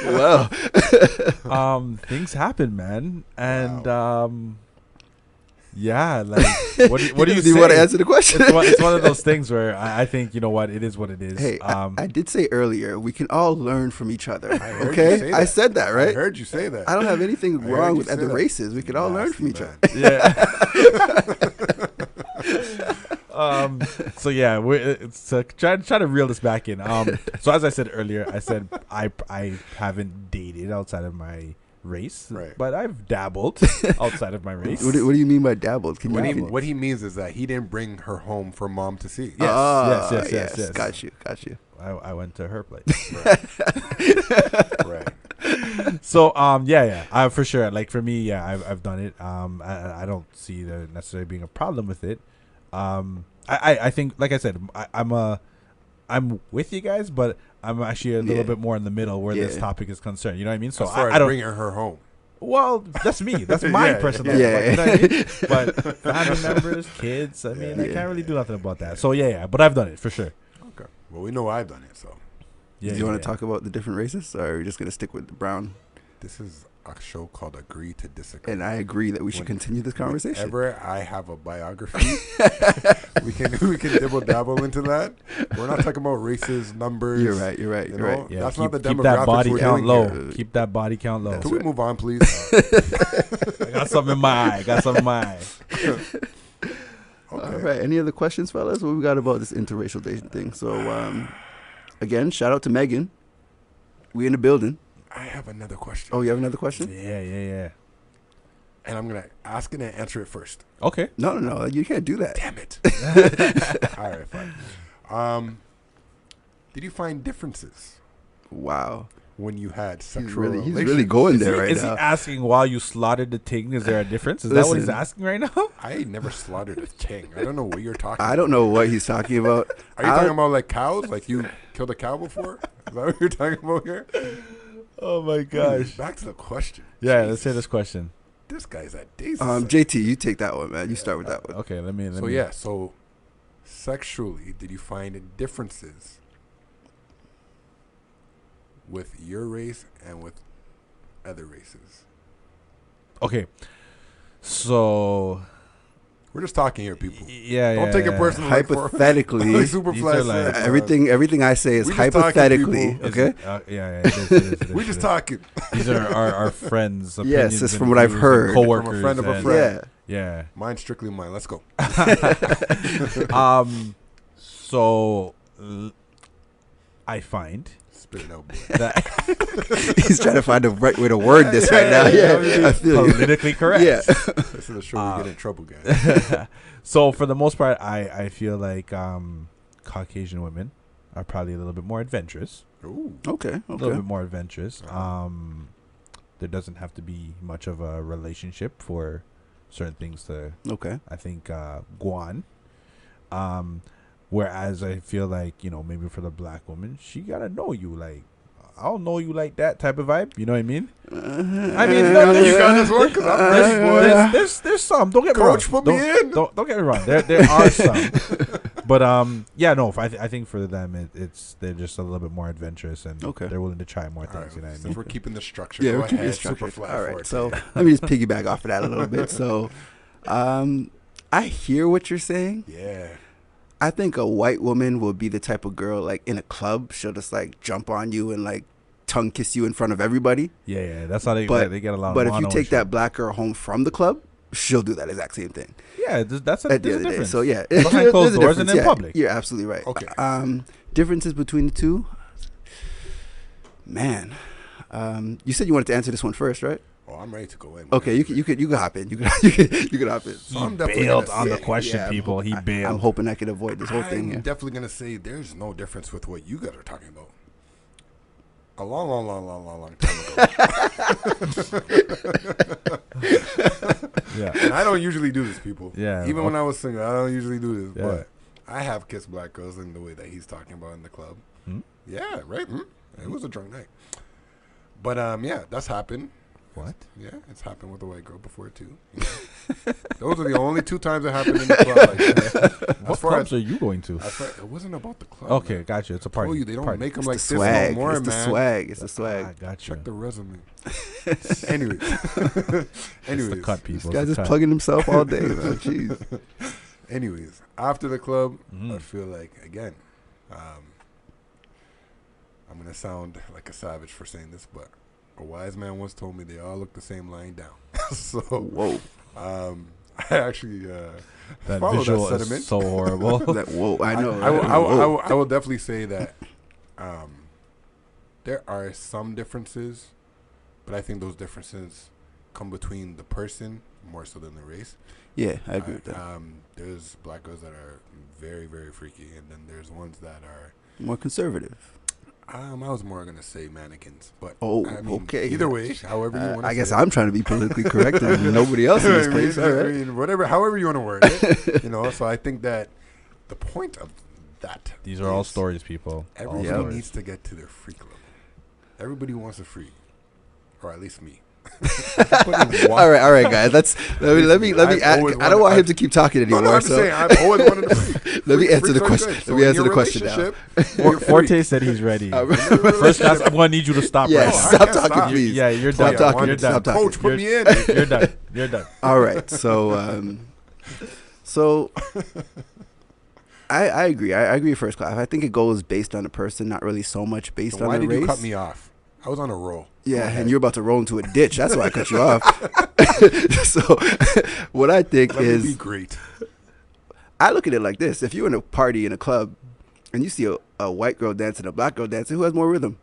Well, things happen, man, and yeah, like what do you say? You want to answer the question? It's one of those things where I think, you know what, it is what it is. Hey, I did say earlier we can all learn from each other. Okay, I said that, right? I heard you say that. I don't have anything wrong with other races. We can all learn from each other. Yeah. So yeah, it's try to reel this back in. So as I said earlier, I said I haven't dated outside of my race, right? But I've dabbled outside of my race. What do you mean by dabbled? What he means is that he didn't bring her home for mom to see. Yes. Got you. I went to her place. Right. So yeah, I for sure. Like for me, yeah, I've done it. I don't see there necessarily being a problem with it. I think, like I said, I'm with you guys, but I'm actually a little bit more in the middle where this topic is concerned. You know what I mean? So As far I as don't. bringing her home. Well, that's me. That's my Yeah, personal. yeah. Like, you know what I mean? But family members, kids. I mean, I can't really do nothing about that. So yeah. But I've done it for sure. Okay. Well, we know I've done it, so. Yeah. Do you want to talk about the different races, or are we just gonna stick with the brown? This is a show called Agree to Disagree. And I agree that we should continue this conversation. Whenever I have a biography, we can dibble dabble into that. We're not talking about races, numbers. You're right. You know? Yeah, That's keep, not the keep demographics that body we're count doing low. here. Keep that body count low. Can we move on, please? I got something in my eye. Okay. All right. Any other questions, fellas? What we got about this interracial dating thing? So, again, shout out to Megan. We in the building. I have another question. Oh, you have another question? Yeah. And I'm going to ask it and answer it first. Okay. No. You can't do that. Damn it. All right, fine. Did you find differences Wow. when you had sexual He's relations? really going there right Is he now. asking while you slaughtered the ting? Is there a difference? Is that what he's Listen. asking right now? I never slaughtered a king. I don't know what you're talking I about. don't know what he's talking about. Are you talking about like cows? Like you killed a cow before? Is that what you're talking about here? Oh my Anyways, back to the question. Yeah, let's hear this question. This guy's at Daisy. JT, you take that one, man. You start with that one. Okay, let me. So sexually, did you find differences with your race and with other races? Okay, so We're just talking here, people. yeah, Don't take it personally. like Hypothetically, like Superfly these are like- said, everything I say is We just talking, hypothetically. people. Okay. Yeah. It is, we just talking. These are our friends. Yes, opinions it's and from what I've views and heard. Coworkers. From a friend of a and- friend. Yeah. Mine's strictly mine. Let's go. So I find Spit it out, boy. that He's trying to find the right way to word this right now. Yeah, I feel you. politically correct. Yeah. This is a show we get in trouble, guys. So for the most part, I feel like Caucasian women are probably a little bit more adventurous. Ooh. Okay. A little bit more adventurous. There doesn't have to be much of a relationship for certain things to, Okay. I think, go on. Whereas I feel like, maybe for the black woman, she gotta know you. Like, I don't know you like that type of vibe. You know what I mean? I mean, You got this one? 'Cause I'm ready, boy. there's some. Don't get me Coach, wrong. put me in. Don't get me wrong. There are some. But yeah, no. I think for them, they're just a little bit more adventurous and they're willing to try more All things. right, You know what I since mean? we're keeping the structure, Yeah, go we're keeping ahead, it structured. Superfly All for right. it. So let me just piggyback off of that a little bit. So, I hear what you're saying. Yeah. I think a white woman will be the type of girl, like in a club, she'll just like jump on you and like tongue kiss you in front of everybody. Yeah. That's how they get a lot. But of if you mono take and shit. that black girl home from the club, she'll do that exact same thing. Yeah, that's At the there's end a of the day. difference. So yeah, Behind there's closed a doors and difference, in yeah. public. You're absolutely right. Okay. Differences between the two, man. You said you wanted to answer this one first, right? Oh, I'm ready to go in. Okay, you can hop in. You can hop in. So I'm He definitely bailed gonna on the say- question, Yeah, people. He bailed. I'm hoping I can avoid this whole thing I'm here. definitely gonna say there's no difference with what you guys are talking about. A long time ago. Yeah. And I don't usually do this, people. Yeah. Even when I was single, I don't usually do this. Yeah. But I have kissed black girls in the way that he's talking about in the club. Hmm? Yeah, right. It was a drunk night. But yeah, that's happened. What? Yeah, it's happened with a white girl before too. You know? Those are the only two times it happened in the club. Like that. What clubs are you going to? It wasn't about the club. Okay, man. gotcha. It's a I party. told you they don't Party. make them It's like the this swag. no more, It's the man. swag. It's the I swag. got you. Check the resume. Anyways, It's the cut, This people. guy's It's the just cut. plugging himself all day, man. Jeez. anyways, after the club, Mhm. I feel like again, I'm gonna sound like a savage for saying this, but a wise man once told me they all look the same lying down. So, Whoa. I actually That follow visual that is sentiment. so horrible. Whoa. I know. I will definitely say that there are some differences, but I think those differences come between the person more so than the race. Yeah, I agree with that. There's black girls that are very, very freaky, and then there's ones that are More conservative. I was more gonna say mannequins, but Oh, I mean, okay. Either way, however you want to. I guess I'm trying to be politically correct, and nobody else in this place. All right. I mean, whatever, however you want to word it, So I think that the point of that These are all stories, people. Everybody needs to get to their freak level. Everybody wants a freak, or at least me. all right, guys. Let me. I don't want him to keep talking anymore. No, I'm saying I've always wanted to freak. Let me answer the question. Let me answer the question now. Forte said he's ready. First class, I'm gonna need you to stop. Yeah, right stop talking, please. Yeah, you're done. Stop talking. You're done. Stop talking. Coach, put me in. You're done. You're done. All right. So I agree. I agree. First class. I think it goes based on the person, not really so much based on the race. Why did you cut me off? I was on a roll. Yeah, and you're about to roll into a ditch. That's why I cut you off. So what I think Let is me be great. I look at it like this. If you're in a party in a club and you see a white girl dancing, a black girl dancing, who has more rhythm?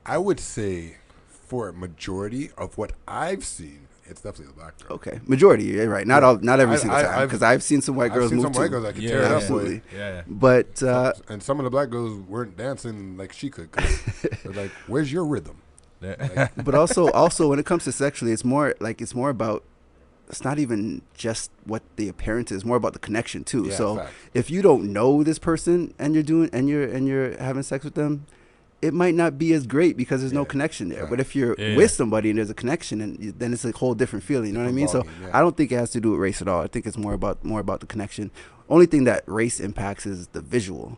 I would say for a majority of what I've seen, it's definitely the black girl. Okay, majority, you're right. Not every single time, because I've seen some white girls I've seen move some white too. girls that can tear it up. Absolutely. Yeah. But and some of the black girls weren't dancing like she could. 'Cause they're like, "Where's your rhythm?" but also when it comes to sexually, it's more about. It's not even just what the appearance is; it's more about the connection too. Yeah, so facts. if you don't know this person and you're having sex with them, it might not be as great because there's no connection there. But if you're with somebody and there's a connection, and then it's a whole different feeling. You know what I mean? So I don't think it has to do with race at all. I think it's more about the connection. Only thing that race impacts is the visual.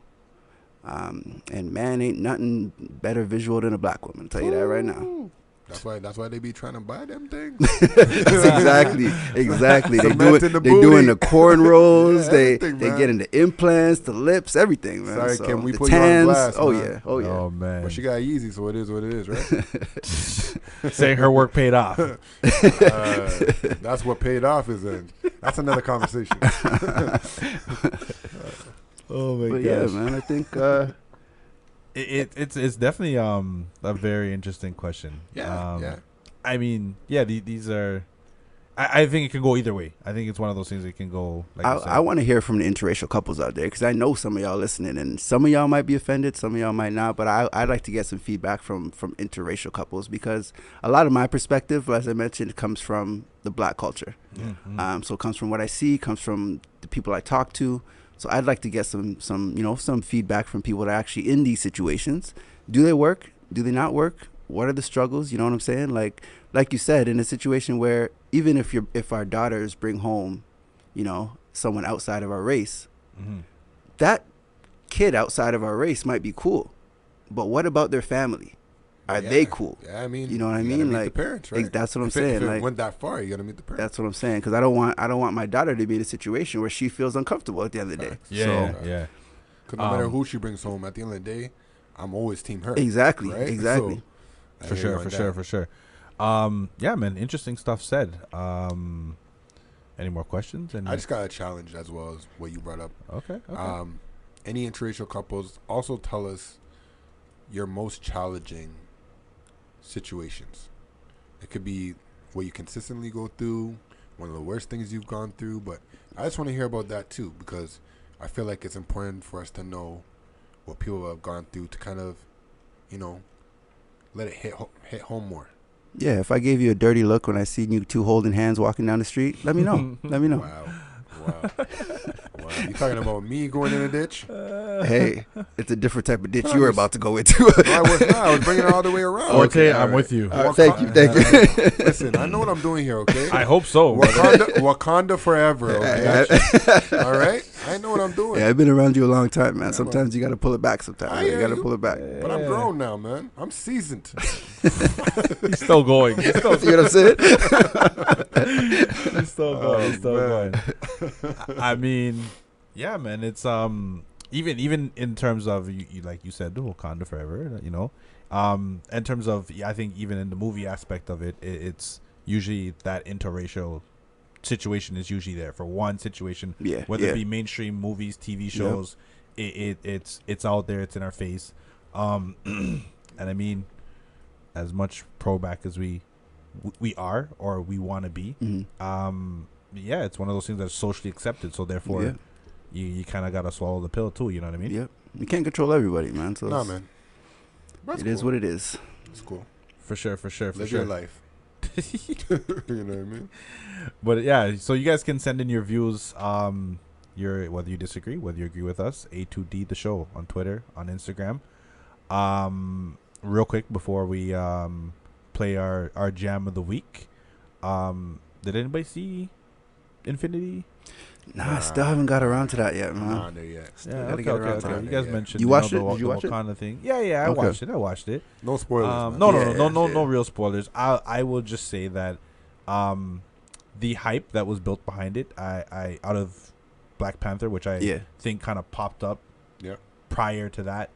And man, ain't nothing better visual than a black woman. I'll tell you that right now. That's why they be trying to buy them things. That's exactly. They doing the cornrows. they getting the implants, the lips, everything, man. Sorry, so can we the put tans, you on blast? Oh man? yeah. Oh man. But she got Yeezy, so it is what it is, right? Saying her work paid off. That's what paid off is in. That's another conversation. Oh my gosh. Yeah, man. I think it's definitely a very interesting question. Yeah. I mean, these are. I think it can go either way. I think it's one of those things that can go. Like I want to hear from the interracial couples out there, because I know some of y'all listening, and some of y'all might be offended, some of y'all might not. But I'd like to get some feedback from interracial couples, because a lot of my perspective, as I mentioned, comes from the black culture. Mm-hmm. So it comes from what I see, comes from the people I talk to. So I'd like to get some feedback from people that are actually in these situations. Do they work? Do they not work? What are the struggles? You know what I'm saying? Like you said, in a situation where even if our daughters bring home, someone outside of our race, that kid outside of our race might be cool, but what about their family? Are they cool? Yeah, I mean, you know what I mean? Meet like the parents, right? That's what I'm if saying. If it went that far, you gotta meet the parents. That's what I'm saying, because I don't want my daughter to be in a situation where she feels uncomfortable at the end of the day. Yeah. Because no matter who she brings home, at the end of the day, I'm always team her. Exactly. Right? Exactly. So, for sure. Yeah, man. Interesting stuff said. Any more questions? I just got a challenge as well as what you brought up. Okay. Any interracial couples, also tell us your most challenging situations. It could be what you consistently go through, one of the worst things you've gone through, but I just want to hear about that too, because I feel like it's important for us to know what people have gone through to kind of, let it hit home more. Yeah, if I gave you a dirty look when I seen you two holding hands walking down the street, let me know. Let me know. Wow. You talking about me going in a ditch? Hey, it's a different type of ditch you were about to go into. No, I was not. I was bringing it all the way around. Okay, I'm with you. Thank you. Listen, I know what I'm doing here, okay? I hope so. Wakanda forever, okay? All right? I know what I'm doing. Yeah, I've been around you a long time, man. Sometimes you got to pull it back sometimes. You got to pull it back. But I'm grown now, man. I'm seasoned. He's still going. See what I'm saying? He's still going. He's still going. I mean, yeah, man. It's even in terms of you like you said, Wakanda forever. In terms of I think even in the movie aspect of it, it's usually that interracial situation is usually there for one situation. Whether it be mainstream movies, TV shows, it's out there. It's in our face. And I mean, as much pro back as we are or we want to be. Yeah, it's one of those things that's socially accepted. So therefore, you kind of got to swallow the pill too. You know what I mean? Yep. You can't control everybody, man. So Nah, man. It is what it is. It's cool. For sure. Live your life. You know what I mean? But yeah, so you guys can send in your views, whether you disagree, whether you agree with us. A2D the show on Twitter, on Instagram. Real quick before we play our jam of the week, did anybody see Infinity? Nah, I still haven't got around to that yet, man. Nah, there yet. Yeah, gotta get around to okay. that. You guys mentioned You watched it? the Did you watch it? Wakanda thing. Yeah, I Okay. watched it. No spoilers. man. No real spoilers. I will just say that the hype that was built behind it, I out of Black Panther, which I think kind of popped up prior to that,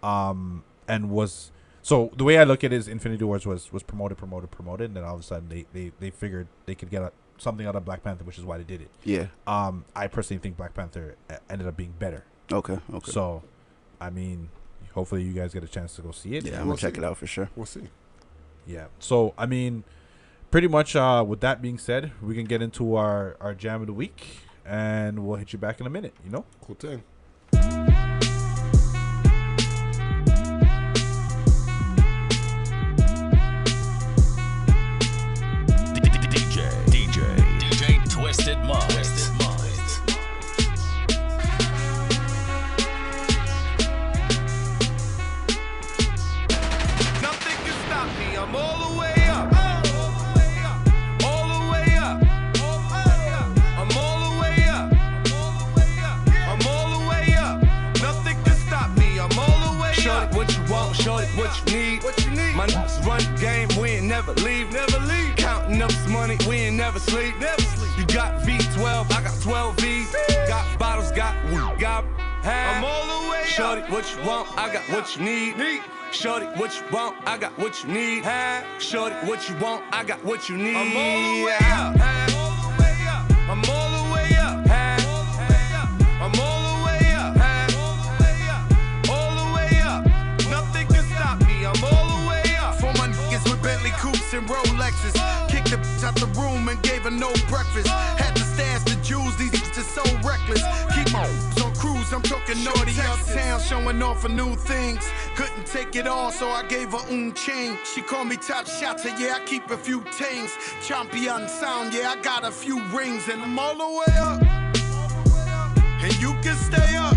and was so the way I look at it is Infinity Wars was promoted, and then all of a sudden they figured they could get something out of Black Panther, which is why they did it. Yeah. I personally think Black Panther ended up being better. Okay. So, I mean, hopefully you guys get a chance to go see it. Yeah, I'm gonna check it out for sure. We'll see. Yeah. So, I mean, pretty much with that being said, we can get into our jam of the week, and we'll hit you back in a minute, you know? Cool thing. DJ Twisted Minds. Nothing can stop me. I'm all the way up. All the way up. I'm all the way up. I'm all the way up. Nothing can stop me. I'm all the way up. Shorty, what you want? Shorty, what you need? My niggas run the game. We ain't never leave. Counting up this money. We ain't never sleep. You got V12. I got 12 V's. Got bottles. Got weed. Got. I'm all the way up. Shorty, what you want? I got what you need. Shorty, what you want? I got what you need. Shorty, what you want? I got what you need. I'm all the way up. I'm all the way up. I'm all the way up. All the way up. Nothing can stop me. I'm all the way up. For my niggas with Bentley coupes and Rolexes. Kicked the bitch out the room and gave her no breakfast. Had to stash the jewels, these bitches so reckless. Keep my on cruise, I'm talking naughty uptown, showing off for new things. Couldn't take it all, so I gave her chain. She called me top shotter, yeah, I keep a few tings. Champion sound, yeah, I got a few rings. And I'm all the way up. And you can stay up.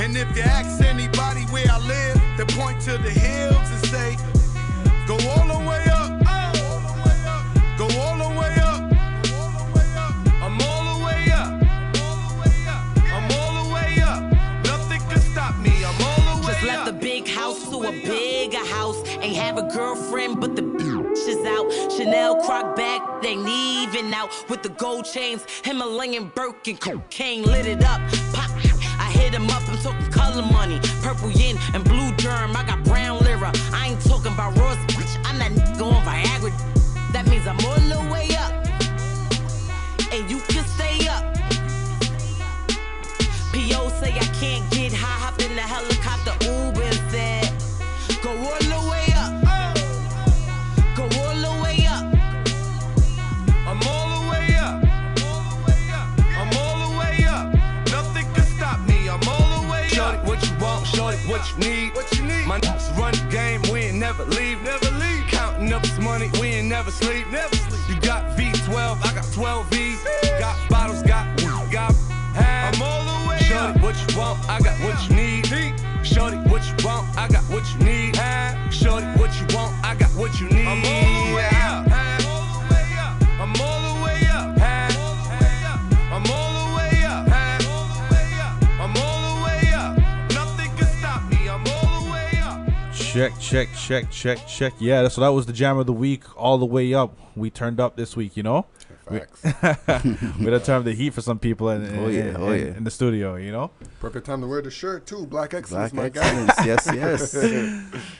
And if you ask anybody where I live, they point to the hills and say, go all the way up. Go all the way up. I'm all the way up. I'm all the way up. Nothing can stop me. I'm all the way up. Just left the big house to a bigger house. Ain't have a girlfriend, but the bitch is out. Chanel croc bag, they ain't even out. With the gold chains, Himalayan Birkin, cocaine lit it up. Pop, I hit him up, I'm talking color money. Purple yin and blue germ, I got brown lira. I ain't talking about Ross, bitch, I'm that nigga on Viagra. That means I'm all the way up. And you can stay up. P.O. say I can't get high, hop in the helicopter, Uber and said, go all the way up. Go all the way up. I'm all the way up. I'm all the way up. Nothing can stop me. I'm all the way up. Shorty, what you want? Shorty, what you need? My niggas run the game. We ain't never leave. Counting up this money. We ain't never sleep. You got V12. I got 12 V's. Got bottles. Got weed. Got. I'm all the way up. Shorty, what you want? I got what you need. Shorty, what you want? I got what you need. Shorty, what you want? I got what you need. I'm all the way up. I'm all the way up. I'm all the way up. I'm all the way up. Nothing can stop me. I'm all the way up. Check. Yeah, so that was the jam of the week, all the way up. We turned up this week, you know? Facts. We done turned the heat for some people in the studio, you know? Perfect time to wear the shirt too. Black excellence, Black my guy. excellence. Yes.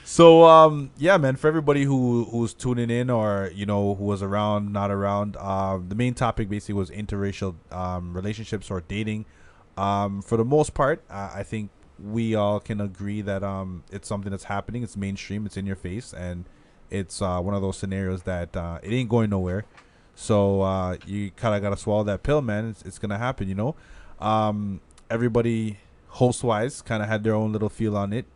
So, yeah, man, for everybody who's tuning in or, you know, who was around, not around, the main topic basically was interracial relationships or dating. For the most part, I think we all can agree that it's something that's happening. It's mainstream. It's in your face. And it's one of those scenarios that it ain't going nowhere. So you kind of got to swallow that pill, man. It's going to happen, you know. Everybody host-wise, kind of had their own little feel on it.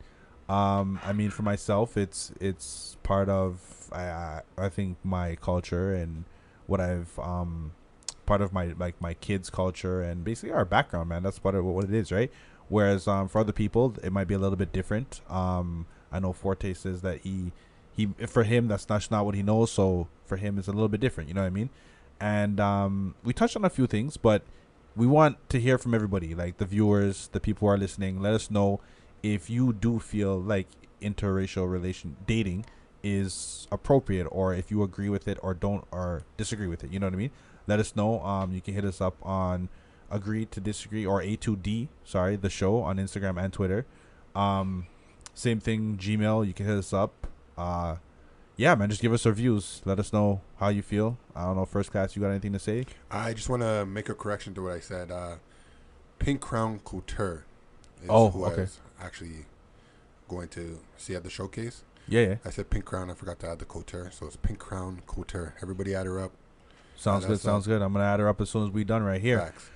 I mean, for myself, it's part of I think my culture and what I've part of my kids' culture and basically our background, man. That's part of what it is, right? Whereas for other people, it might be a little bit different. I know Forte says that he for him that's not what he knows, so for him it's a little bit different. You know what I mean? And we touched on a few things, but we want to hear from everybody, like the viewers, the people who are listening. Let us know if you do feel like interracial dating is appropriate, or if you agree with it or don't or disagree with it. You know what I mean? Let us know. You can hit us up on Agree to Disagree or A2D, the show on Instagram and Twitter. Same thing, Gmail. You can hit us up. Yeah, man, just give us our views. Let us know how you feel. I don't know, First Class, you got anything to say? I just want to make a correction to what I said. Pink Crown Couture is who I was actually going to see at the showcase. Yeah. I said Pink Crown. I forgot to add the Couture. So it's Pink Crown Couture. Everybody add her up. Sounds good. I'm going to add her up as soon as we're done right here. Facts.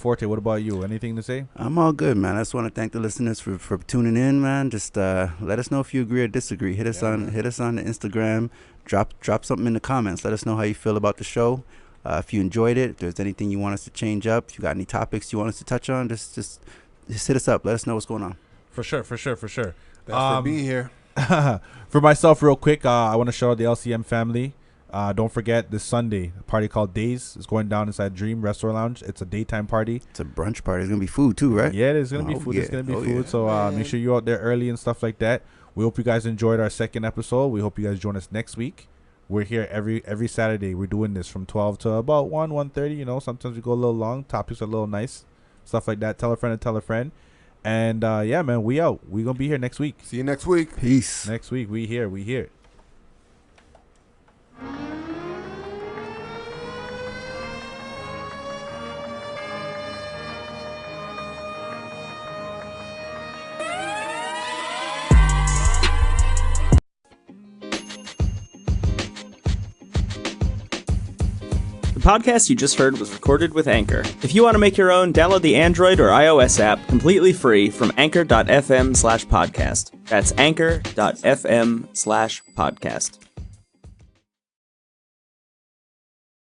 Forte, what about you? Anything to say? I'm all good, man. I just want to thank the listeners for tuning in, man. Just let us know if you agree or disagree. Hit us on the Instagram. Drop something in the comments. Let us know how you feel about the show. If you enjoyed it, if there's anything you want us to change up, if you got any topics you want us to touch on, just hit us up. Let us know what's going on. For sure. Thanks for being here. For myself, real quick, I want to shout out the LCM family. Don't forget this Sunday, a party called Days is going down inside Dream Restaurant Lounge. It's a daytime party. It's a brunch party. There's gonna be food too, right? Yeah, there's gonna be food. Yeah. There's gonna be food. Yeah. So make sure you're out there early and stuff like that. We hope you guys enjoyed our second episode. We hope you guys join us next week. We're here every Saturday. We're doing this from 12 to about 1:30. You know, sometimes we go a little long. Topics are a little nice, stuff like that. Tell a friend and tell a friend. And yeah, man, we out. We gonna be here next week. See you next week. Peace. Next week, we here. The podcast you just heard was recorded with Anchor. If you want to make your own, download the Android or iOS app completely free from anchor.fm/podcast. That's anchor.fm/podcast.